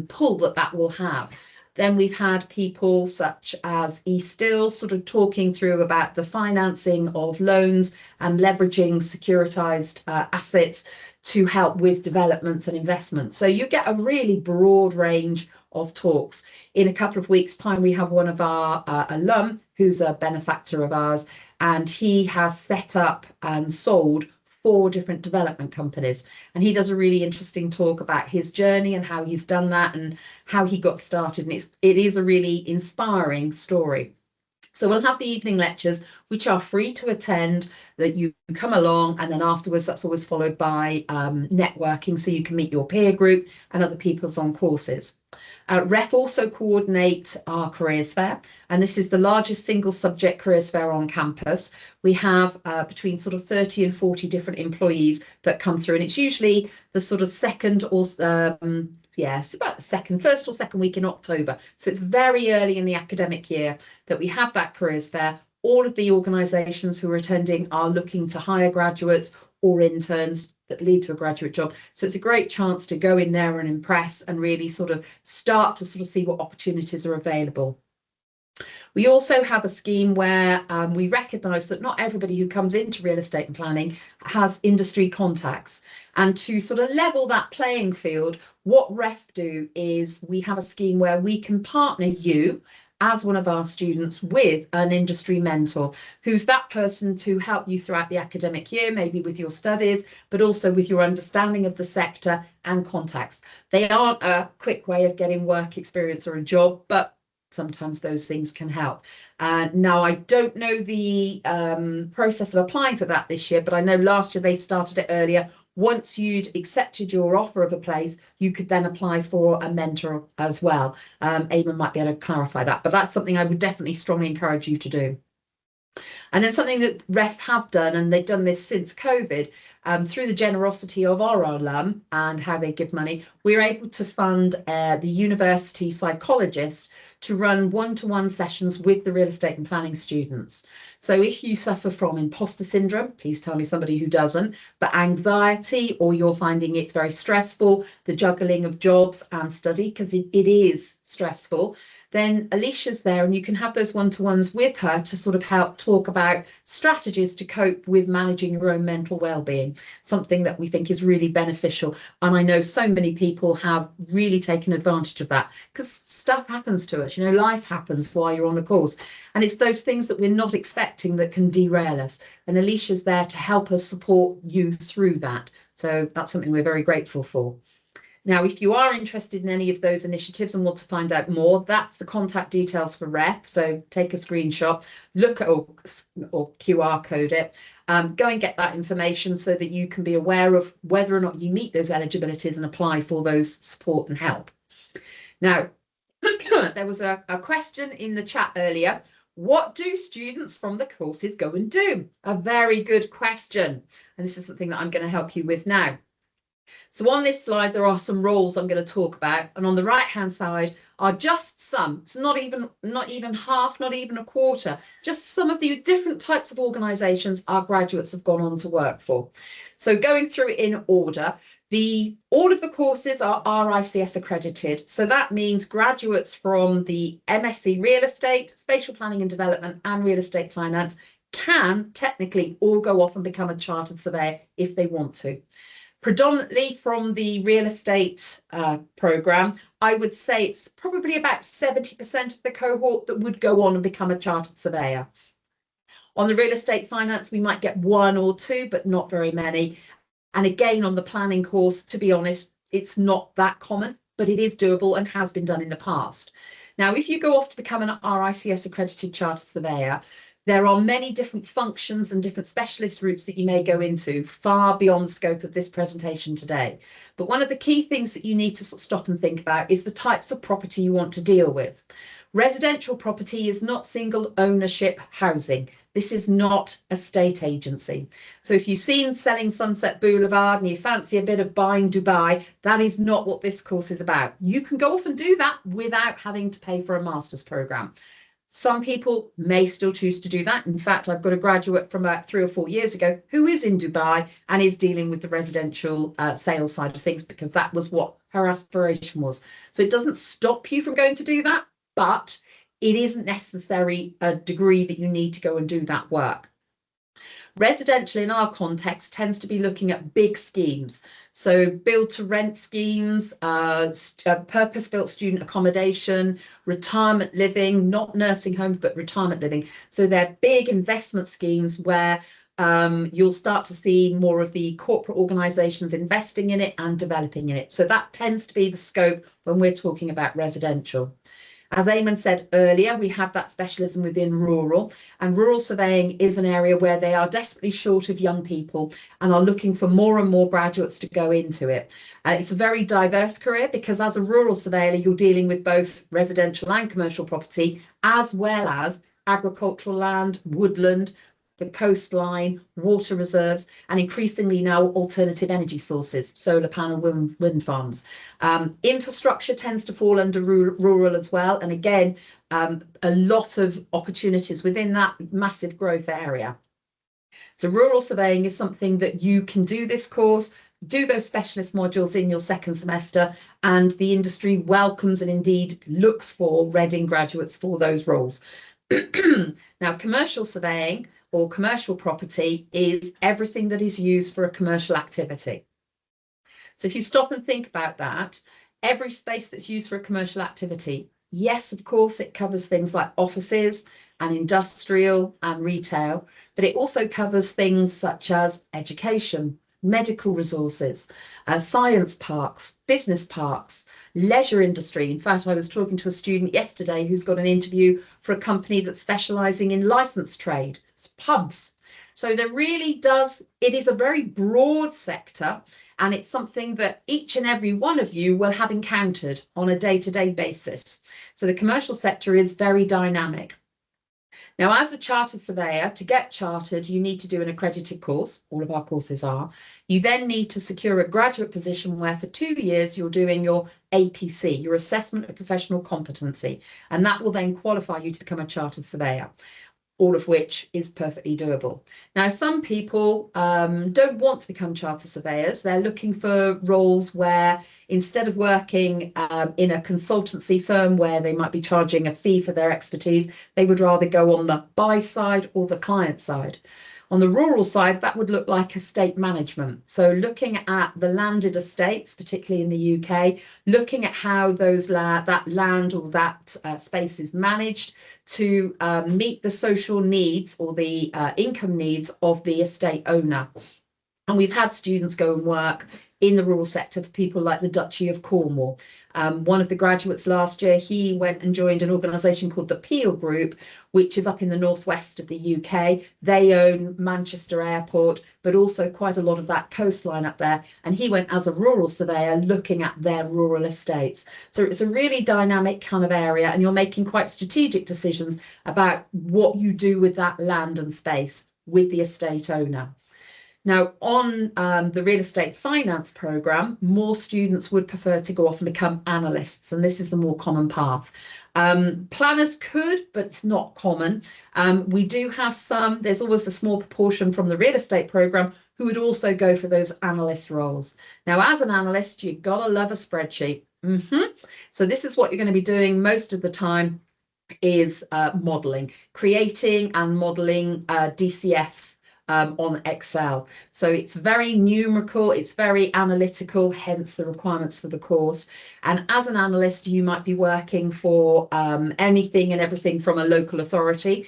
pull that will have. Then we've had people such as eStill sort of talking through about the financing of loans and leveraging securitized assets to help with developments and investments. So you get a really broad range of talks. In a couple of weeks' time, we have one of our alum who's a benefactor of ours, and he has set up and sold 4 different development companies, and he does a really interesting talk about his journey and how he's done that and how he got started, and it is a really inspiring story. So we'll have the evening lectures, which are free to attend, that you come along, and then afterwards that's always followed by networking, so you can meet your peer group and other people's on courses. REF also coordinate our careers fair, and this is the largest single subject careers fair on campus. We have between sort of 30 and 40 different employees that come through, and it's usually the sort of second or it's about the first or second week in October. So it's very early in the academic year that we have that careers fair. All of the organisations who are attending are looking to hire graduates or interns that lead to a graduate job. So it's a great chance to go in there and impress and really sort of start to sort of see what opportunities are available. We also have a scheme where we recognise that not everybody who comes into real estate and planning has industry contacts. And to sort of level that playing field, what REF do is we have a scheme where we can partner you as one of our students with an industry mentor, who's that person to help you throughout the academic year, maybe with your studies, but also with your understanding of the sector and contacts. They aren't a quick way of getting work experience or a job, but sometimes those things can help. Now, I don't know the process of applying for that this year, but I know last year they started it earlier. Once you'd accepted your offer of a place, you could then apply for a mentor as well. Eamon might be able to clarify that, but that's something I would definitely strongly encourage you to do. And then something that REF have done, and they've done this since COVID, through the generosity of our alum and how they give money, we're able to fund the university psychologist to run one-to-one sessions with the real estate and planning students. So if you suffer from imposter syndrome, please tell me somebody who doesn't, but anxiety, or you're finding it very stressful, the juggling of jobs and study, because it is stressful, then Alicia's there and you can have those one-to-ones with her to sort of help talk about strategies to cope with managing your own mental well-being, something that we think is really beneficial. And I know so many people have really taken advantage of that because stuff happens to us, life happens while you're on the course. And it's those things that we're not expecting that can derail us. And Alicia's there to help us support you through that. So that's something we're very grateful for. Now, if you are interested in any of those initiatives and want to find out more, that's the contact details for REF. So take a screenshot, look at or QR code it, go and get that information so that you can be aware of whether or not you meet those eligibilities and apply for those support and help. Now, there was a question in the chat earlier. What do students from the courses go and do? A very good question. And this is something that I'm going to help you with now. So on this slide, there are some roles I'm going to talk about. And on the right hand side are just some, it's not even half, not even a quarter, just some of the different types of organisations our graduates have gone on to work for. So going through it in order, all of the courses are RICS accredited. So that means graduates from the MSc Real Estate, Spatial Planning and Development and Real Estate Finance can technically all go off and become a chartered surveyor if they want to. Predominantly from the real estate programme, I would say it's probably about 70% of the cohort that would go on and become a chartered surveyor. On the real estate finance, we might get one or two, but not very many. And again, on the planning course, to be honest, it's not that common, but it is doable and has been done in the past. Now, if you go off to become an RICS accredited chartered surveyor, there are many different functions and different specialist routes that you may go into, far beyond the scope of this presentation today. But one of the key things that you need to stop and think about is the types of property you want to deal with. Residential property is not single ownership housing. This is not a state agency. So if you've seen Selling Sunset Boulevard and you fancy a bit of buying Dubai, that is not what this course is about. You can go off and do that without having to pay for a master's programme. Some people may still choose to do that. In fact, I've got a graduate from 3 or 4 years ago who is in Dubai and is dealing with the residential sales side of things because that was what her aspiration was. So it doesn't stop you from going to do that, but it isn't necessarily a degree that you need to go and do that work. Residential in our context tends to be looking at big schemes. So build to rent schemes, purpose-built student accommodation, retirement living, not nursing homes, but retirement living. So they're big investment schemes where you'll start to see more of the corporate organisations investing in it and developing in it. So that tends to be the scope when we're talking about residential. As Eamon said earlier, we have that specialism within rural, and rural surveying is an area where they are desperately short of young people and are looking for more and more graduates to go into it. It's a very diverse career because as a rural surveyor, you're dealing with both residential and commercial property, as well as agricultural land, woodland, the coastline, water reserves, and increasingly now alternative energy sources, solar panel, wind farms. Infrastructure tends to fall under rural as well. And again, a lot of opportunities within that massive growth area. So rural surveying is something that you can do this course, do those specialist modules in your second semester, and the industry welcomes and indeed looks for Reading graduates for those roles. Now, commercial surveying or commercial property is everything that is used for a commercial activity. So if you stop and think about that, every space that's used for a commercial activity, yes, of course, it covers things like offices and industrial and retail, but it also covers things such as education, medical resources, science parks, business parks, leisure industry. In fact, I was talking to a student yesterday who's got an interview for a company that's specialising in licensed trade, it's pubs. So there really does, it is a very broad sector, and it's something that each and every one of you will have encountered on a day-to-day basis. So the commercial sector is very dynamic. Now, as a chartered surveyor, to get chartered, you need to do an accredited course. All of our courses are. You then need to secure a graduate position where for 2 years you're doing your APC, your Assessment of Professional Competency, and that will then qualify you to become a chartered surveyor. all of which is perfectly doable. Now, some people don't want to become chartered surveyors. They're looking for roles where instead of working in a consultancy firm where they might be charging a fee for their expertise, they would rather go on the buy side or the client side. On the rural side, that would look like estate management. So looking at the landed estates, particularly in the UK, looking at how that land or that space is managed to meet the social needs or the income needs of the estate owner. And we've had students go and work in the rural sector for people like the Duchy of Cornwall. One of the graduates last year, he went and joined an organisation called the Peel Group, which is up in the northwest of the UK. They own Manchester Airport, but also quite a lot of that coastline up there. And he went as a rural surveyor looking at their rural estates. So it's a really dynamic kind of area, and you're making quite strategic decisions about what you do with that land and space with the estate owner. Now, on the real estate finance programme, more students would prefer to go off and become analysts, and this is the more common path. Planners could, but it's not common. We do have some, there's always a small proportion from the real estate programme who would also go for those analyst roles. Now, as an analyst, you've got to love a spreadsheet. So this is what you're going to be doing most of the time is modelling, creating and modelling DCFs on Excel. So it's very numerical, it's very analytical, hence the requirements for the course. And as an analyst, you might be working for anything and everything from a local authority.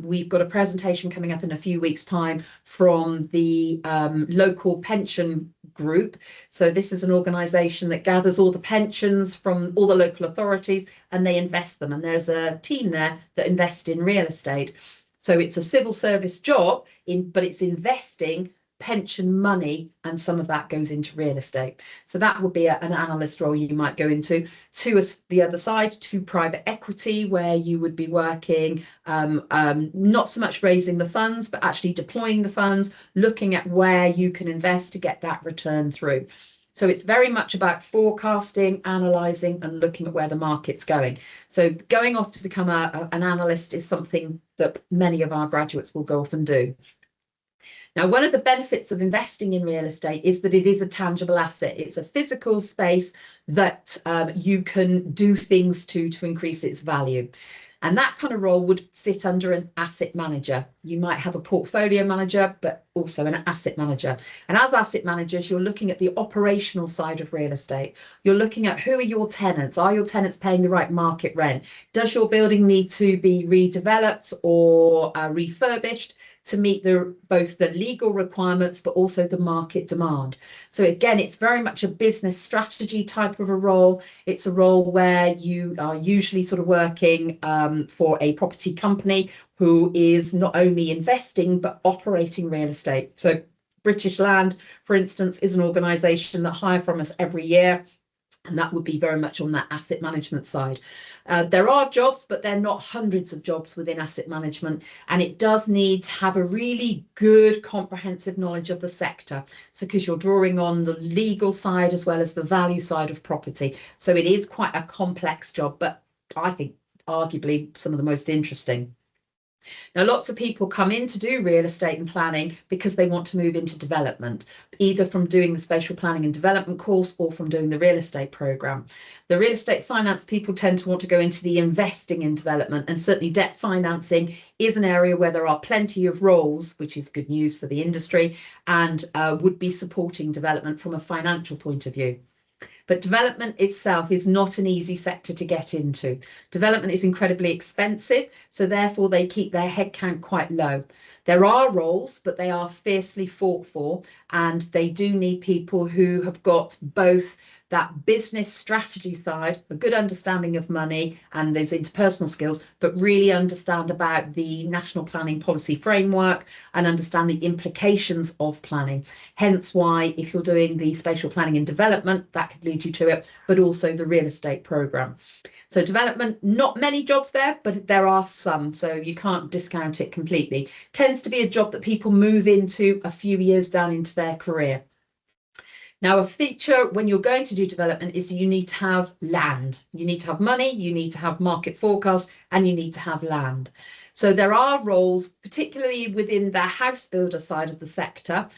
We've got a presentation coming up in a few weeks' time from the local pension group. So this is an organisation that gathers all the pensions from all the local authorities and they invest them. And there's a team there that invest in real estate. So it's a civil service job, but it's investing pension money, and some of that goes into real estate. So that would be an analyst role you might go into. To the other side, to private equity, where you would be working not so much raising the funds, but actually deploying the funds, looking at where you can invest to get that return through. So it's very much about forecasting, analysing and looking at where the market's going. So going off to become an analyst is something that many of our graduates will go off and do. Now, one of the benefits of investing in real estate is that it is a tangible asset. It's a physical space that you can do things to increase its value. And that kind of role would sit under an asset manager. You might have a portfolio manager, but also an asset manager. And as asset managers, you're looking at the operational side of real estate. You're looking at who are your tenants? Are your tenants paying the right market rent? Does your building need to be redeveloped or refurbished to meet both the legal requirements, but also the market demand? So again, it's very much a business strategy type of a role. It's a role where you are usually sort of working for a property company who is not only investing, but operating real estate. So British Land, for instance, is an organisation that hire from us every year. And that would be very much on that asset management side. There are jobs, but they're not hundreds of jobs within asset management. And it does need to have a really good comprehensive knowledge of the sector. So because you're drawing on the legal side as well as the value side of property. So it is quite a complex job, but I think arguably some of the most interesting. Now, lots of people come in to do real estate and planning because they want to move into development, either from doing the spatial planning and development course or from doing the real estate programme. The real estate finance people tend to want to go into the investing in development, and certainly debt financing is an area where there are plenty of roles, which is good news for the industry, and would be supporting development from a financial point of view. But development itself is not an easy sector to get into. Development is incredibly expensive, so therefore they keep their headcount quite low. There are roles, but they are fiercely fought for, and they do need people who have got both that business strategy side, a good understanding of money and those interpersonal skills, but really understand about the national planning policy framework and understand the implications of planning. Hence why if you're doing the spatial planning and development, that could lead you to it, but also the real estate programme. So development, not many jobs there, but there are some, so you can't discount it completely. Tends to be a job that people move into a few years down into their career. Now, a feature when you're going to do development is you need to have land. You need to have money, you need to have market forecast, and you need to have land. So there are roles, particularly within the house builder side of the sector,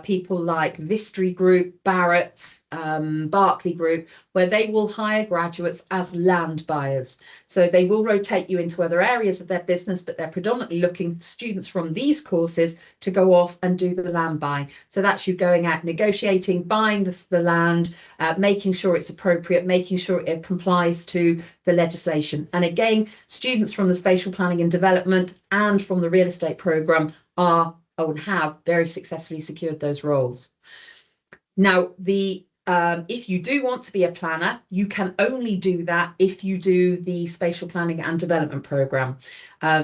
people like Vistry Group, Barratt's, Berkeley Group, where they will hire graduates as land buyers. So they will rotate you into other areas of their business, but they're predominantly looking for students from these courses to go off and do the land buying. So that's you going out negotiating, buying the land, making sure it's appropriate, making sure it complies to the legislation. And again, students from the spatial planning and development and from the real estate programme are and have very successfully secured those roles. Now, if you do want to be a planner, you can only do that if you do the spatial planning and development programme.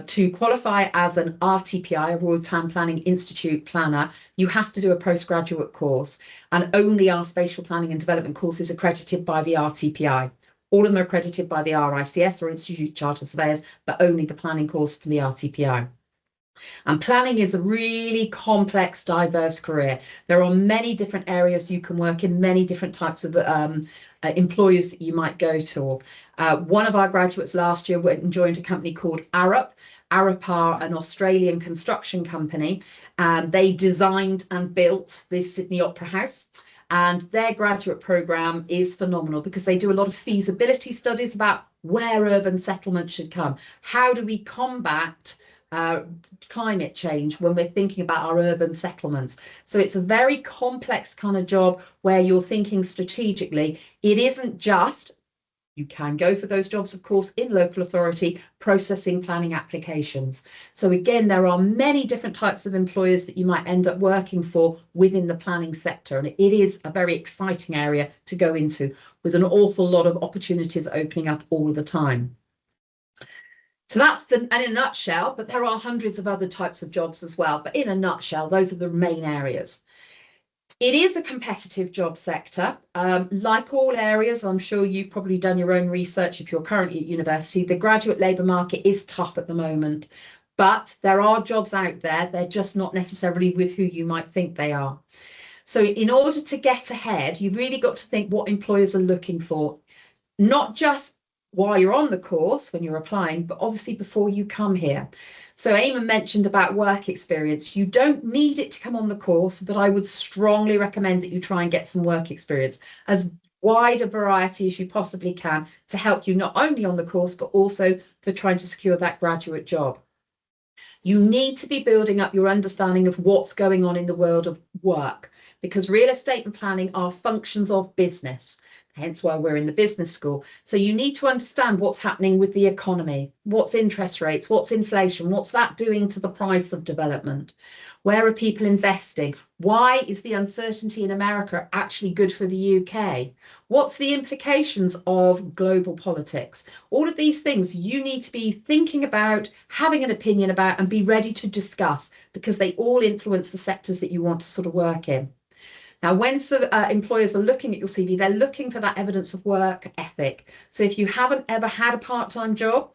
To qualify as an RTPI, a Royal Town Planning Institute planner, you have to do a postgraduate course, and only our spatial planning and development course is accredited by the RTPI. All of them are accredited by the RICS, or Institute of Chartered Surveyors, but only the planning course from the RTPI. And planning is a really complex, diverse career. There are many different areas you can work in, many different types of employers that you might go to. One of our graduates last year went and joined a company called Arup. Arup are an Australian construction company, and they designed and built the Sydney Opera House. And their graduate programme is phenomenal because they do a lot of feasibility studies about where urban settlement should come. How do we combat climate change when we're thinking about our urban settlements? So it's a very complex kind of job where you're thinking strategically. It isn't just, you can go for those jobs, of course, in local authority, processing planning applications. So again, there are many different types of employers that you might end up working for within the planning sector. And it is a very exciting area to go into with an awful lot of opportunities opening up all the time. So that's in a nutshell, but there are hundreds of other types of jobs as well. But in a nutshell, those are the main areas. It is a competitive job sector. Like all areas, I'm sure you've probably done your own research if you're currently at university. The graduate labour market is tough at the moment, but there are jobs out there. They're just not necessarily with who you might think they are. So in order to get ahead, you've really got to think what employers are looking for, not just while you're on the course when you're applying, but obviously before you come here. So Eamon mentioned about work experience. You don't need it to come on the course, but I would strongly recommend that you try and get some work experience, as wide a variety as you possibly can, to help you not only on the course, but also for trying to secure that graduate job. You need to be building up your understanding of what's going on in the world of work, because real estate and planning are functions of business. Hence why we're in the business school. So you need to understand what's happening with the economy, what's interest rates, what's inflation, what's that doing to the price of development? Where are people investing? Why is the uncertainty in America actually good for the UK? What's the implications of global politics? All of these things you need to be thinking about, having an opinion about, and be ready to discuss, because they all influence the sectors that you want to sort of work in. Now, when employers are looking at your CV, they're looking for that evidence of work ethic. So if you haven't ever had a part-time job,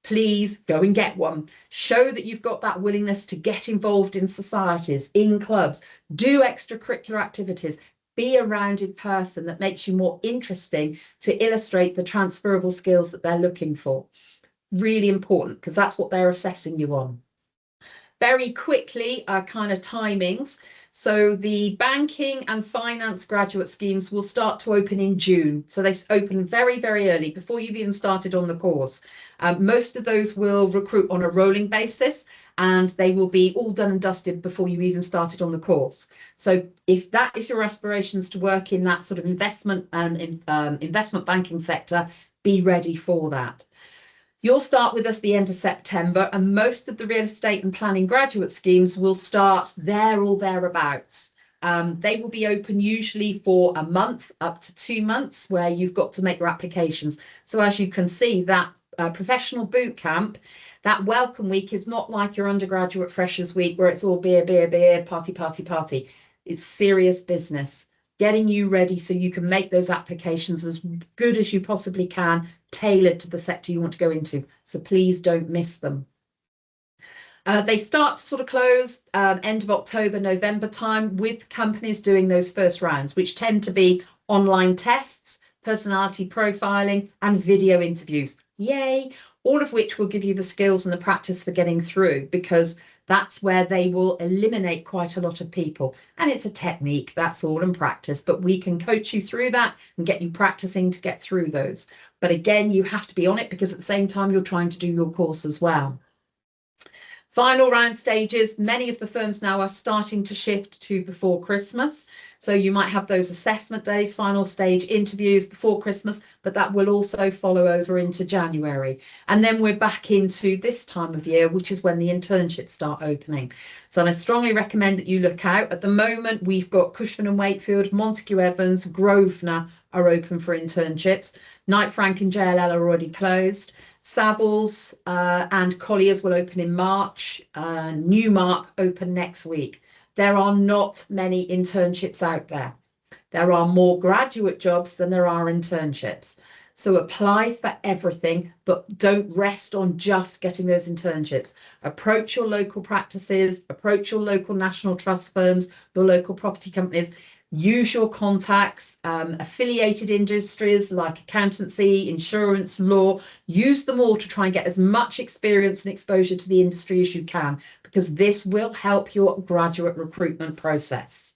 please go and get one. Show that you've got that willingness to get involved in societies, in clubs, do extracurricular activities, be a rounded person that makes you more interesting to illustrate the transferable skills that they're looking for. Really important, because that's what they're assessing you on. Very quickly, kind of timings. So the banking and finance graduate schemes will start to open in June. So they open very, very early, before you've even started on the course. Most of those will recruit on a rolling basis, and they will be all done and dusted before you even started on the course. So if that is your aspirations to work in that sort of investment and investment banking sector, be ready for that. You'll start with us the end of September, and most of the real estate and planning graduate schemes will start there or thereabouts. They will be open usually for a month, up to 2 months, where you've got to make your applications. So as you can see, that professional boot camp, that welcome week is not like your undergraduate freshers week where it's all beer, beer, beer, party, party, party. It's serious business, getting you ready so you can make those applications as good as you possibly can, tailored to the sector you want to go into. So please don't miss them. They start to sort of close end of October, November time, with companies doing those first rounds, which tend to be online tests, personality profiling, and video interviews. Yay! All of which will give you the skills and the practice for getting through, because that's where they will eliminate quite a lot of people. And it's a technique, that's all, and practice, but we can coach you through that and get you practicing to get through those. But again, you have to be on it, because at the same time, you're trying to do your course as well. Final round stages, many of the firms now are starting to shift to before Christmas. So you might have those assessment days, final stage interviews before Christmas, but that will also follow over into January. And then we're back into this time of year, which is when the internships start opening. So I strongly recommend that you look out. At the moment, we've got Cushman and Wakefield, Montague Evans, Grosvenor are open for internships. Knight Frank and JLL are already closed. Savills and Colliers will open in March. Newmark open next week. There are not many internships out there. There are more graduate jobs than there are internships. So apply for everything, but don't rest on just getting those internships. Approach your local practices, approach your local national trust firms, your local property companies. Use your contacts, affiliated industries like accountancy, insurance, law. Use them all to try and get as much experience and exposure to the industry as you can, because this will help your graduate recruitment process.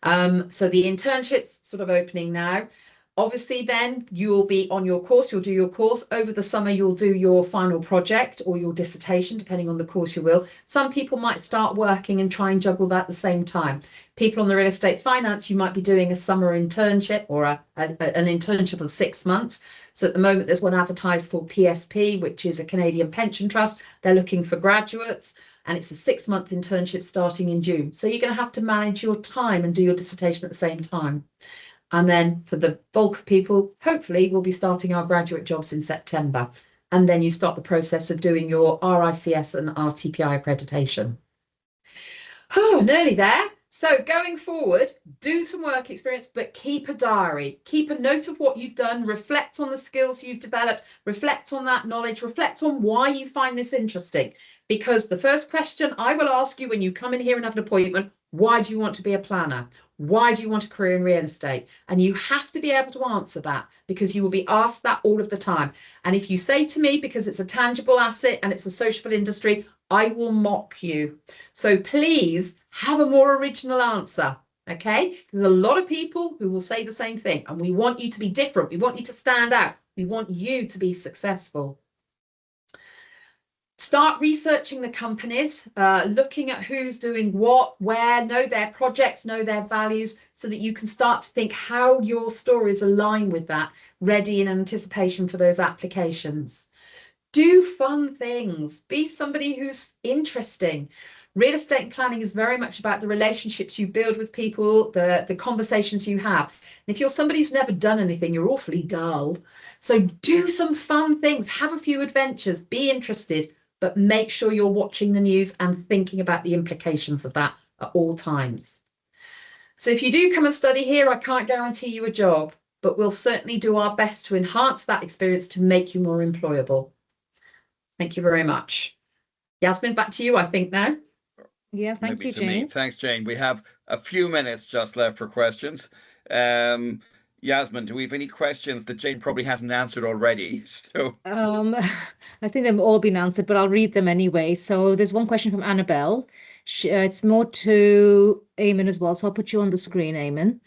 So the internships sort of opening now. Obviously, then you'll be on your course, you'll do your course. Over the summer, you'll do your final project or your dissertation, depending on the course you will. Some people might start working and try and juggle that at the same time. People on the real estate finance, you might be doing a summer internship or an internship of 6 months. So at the moment, there's one advertised for PSP, which is a Canadian pension trust. They're looking for graduates, and it's a 6-month internship starting in June. So you're going to have to manage your time and do your dissertation at the same time. And then for the bulk of people, hopefully we'll be starting our graduate jobs in September. And then you start the process of doing your RICS and RTPI accreditation. Oh, nearly there. So going forward, do some work experience, but keep a diary. Keep a note of what you've done, reflect on the skills you've developed, reflect on that knowledge, reflect on why you find this interesting. Because the first question I will ask you when you come in here and have an appointment, why do you want to be a planner? Why do you want a career in real estate? And you have to be able to answer that, because you will be asked that all of the time. And if you say to me, because it's a tangible asset and it's a sociable industry, I will mock you. So please have a more original answer. Okay? There's a lot of people who will say the same thing, and we want you to be different. We want you to stand out. We want you to be successful. Start researching the companies, looking at who's doing what, where, know their projects, know their values, so that you can start to think how your stories align with that, ready in anticipation for those applications. Do fun things. Be somebody who's interesting. Real estate planning is very much about the relationships you build with people, the conversations you have. And if you're somebody who's never done anything, you're awfully dull. So do some fun things, have a few adventures, be interested, but make sure you're watching the news and thinking about the implications of that at all times. So if you do come and study here, I can't guarantee you a job, but we'll certainly do our best to enhance that experience to make you more employable. Thank you very much. Yasmin, back to you, I think, now. Yeah, thank you, Jane. Thanks, Jane. We have a few minutes just left for questions. Yasmin, do we have any questions that Jane probably hasn't answered already? So I think they've all been answered, but I'll read them anyway. So there's one question from Annabelle. It's more to Eamon as well, so I'll put you on the screen, Eamon.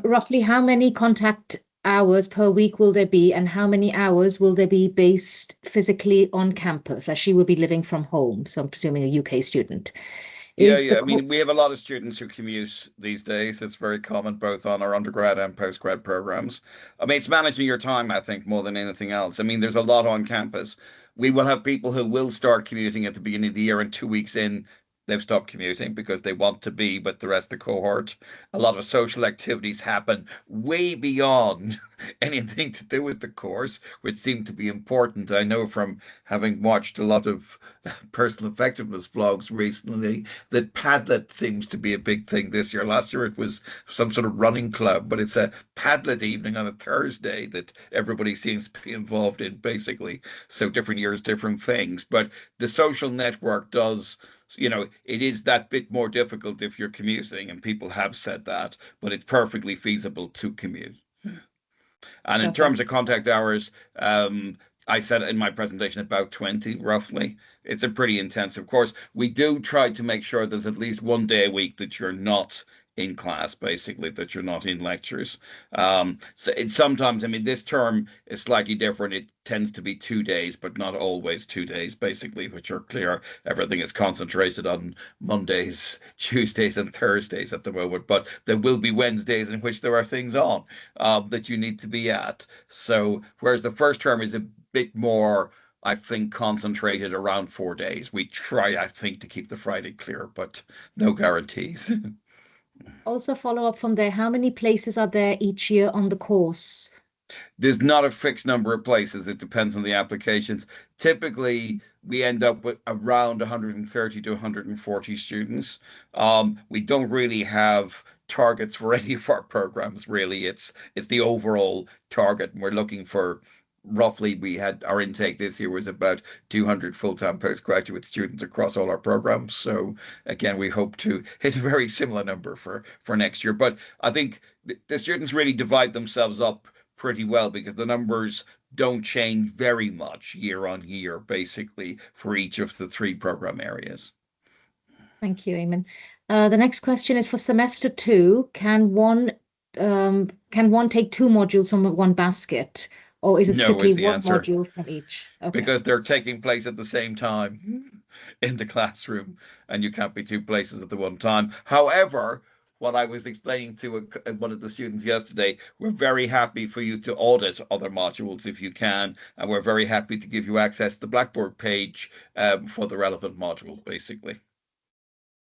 Roughly how many contact hours per week will there be, and how many hours will there be based physically on campus, as she will be living from home? So I'm presuming a UK student. I mean, we have a lot of students who commute these days. It's very common, both on our undergrad and postgrad programs. I mean, it's managing your time, I think, more than anything else. I mean, there's a lot on campus. We will have people who will start commuting at the beginning of the year, and 2 weeks in, they've stopped commuting because they want to be with the rest of the cohort. A lot of social activities happen way beyond anything to do with the course, which seem to be important. I know from having watched a lot of personal effectiveness vlogs recently that Padlet seems to be a big thing this year. Last year it was some sort of running club, but it's a Padlet evening on a Thursday that everybody seems to be involved in, basically. So different years, different things. But the social network does, it is that bit more difficult if you're commuting, and people have said that, but it's perfectly feasible to commute. And in terms of contact hours, I said in my presentation about 20 roughly. It's a pretty intensive course. We do try to make sure there's at least one day a week that you're not in class, basically, that you're not in lectures. So it's sometimes, this term is slightly different. It tends to be 2 days, but not always 2 days, basically, which are clear. Everything is concentrated on Mondays, Tuesdays, and Thursdays at the moment, but there will be Wednesdays in which there are things on that you need to be at. So whereas the first term is a bit more, I think, concentrated around 4 days. We try, I think, to keep the Friday clear, but no guarantees. Also follow up from there, how many places are there each year on the course? There's not a fixed number of places. It depends on the applications. Typically, we end up with around 130 to 140 students. We don't really have targets for any of our programs, really. It's the overall target, and we're looking for roughly, we had our intake this year was about 200 full-time postgraduate students across all our programs. So again, we hope to hit a very similar number for next year. But I think the students really divide themselves up pretty well because the numbers don't change very much year on year, basically, for each of the 3 program areas. Thank you, Eamon. The next question is for semester 2. Can one take 2 modules from one basket? Or is it strictly one module from each? Okay. Because they're taking place at the same time in the classroom, and you can't be 2 places at the one time. However, what I was explaining to one of the students yesterday, we're very happy for you to audit other modules if you can, and we're very happy to give you access to the Blackboard page for the relevant module, basically.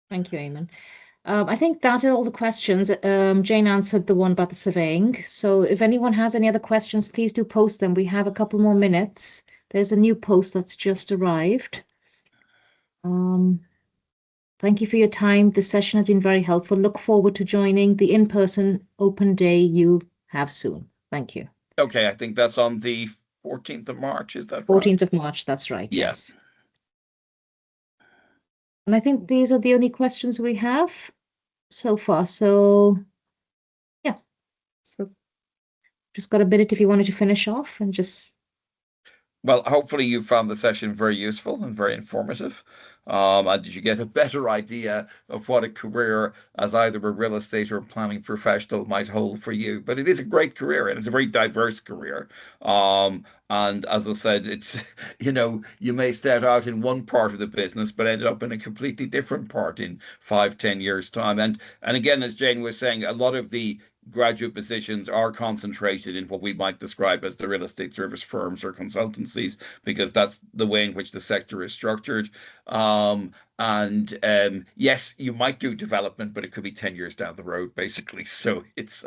Thank you, Eamon. I think that are all the questions. Jane answered the one about the surveying. So if anyone has any other questions, please do post them. We have a couple more minutes. There's a new post that's just arrived. Thank you for your time. This session has been very helpful. Look forward to joining the in-person open day you have soon. Thank you. Okay, I think that's on the 14th of March. Is that 14th of March, that's right. Yes. And I think these are the only questions we have so far. So, yeah. So, just got a minute if you wanted to finish off and just. Well, hopefully you found the session very useful and very informative. And did you get a better idea of what a career as either a real estate or planning professional might hold for you? But it is a great career and it's a very diverse career. And as I said, it's, you may start out in one part of the business, but end up in a completely different part in 5-10 years' time. And again, as Jane was saying, a lot of the graduate positions are concentrated in what we might describe as the real estate service firms or consultancies, because that's the way in which the sector is structured. Yes, you might do development, but it could be 10 years down the road, basically. So it's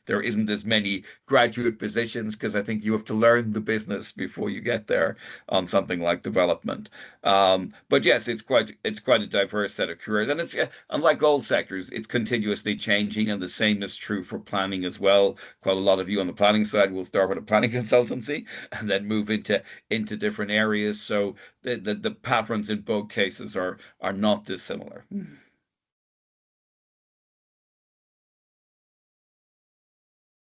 there isn't as many graduate positions because I think you have to learn the business before you get there on something like development. But yes, it's quite a diverse set of careers, and it's unlike all sectors, it's continuously changing, and the same is true for planning as well. Quite a lot of you on the planning side will start with a planning consultancy and then move into different areas. So the patterns in both cases are not dissimilar.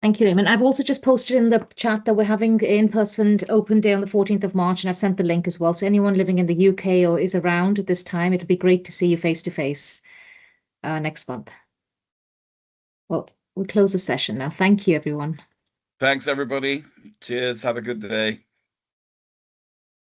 Thank you, Eamon. I've also just posted in the chat that we're having in-person open day on the 14th of March, and I've sent the link as well. So anyone living in the UK or is around at this time, it'll be great to see you face to face next month. Well, we'll close the session now. Thank you, everyone. Thanks, everybody. Cheers. Have a good day.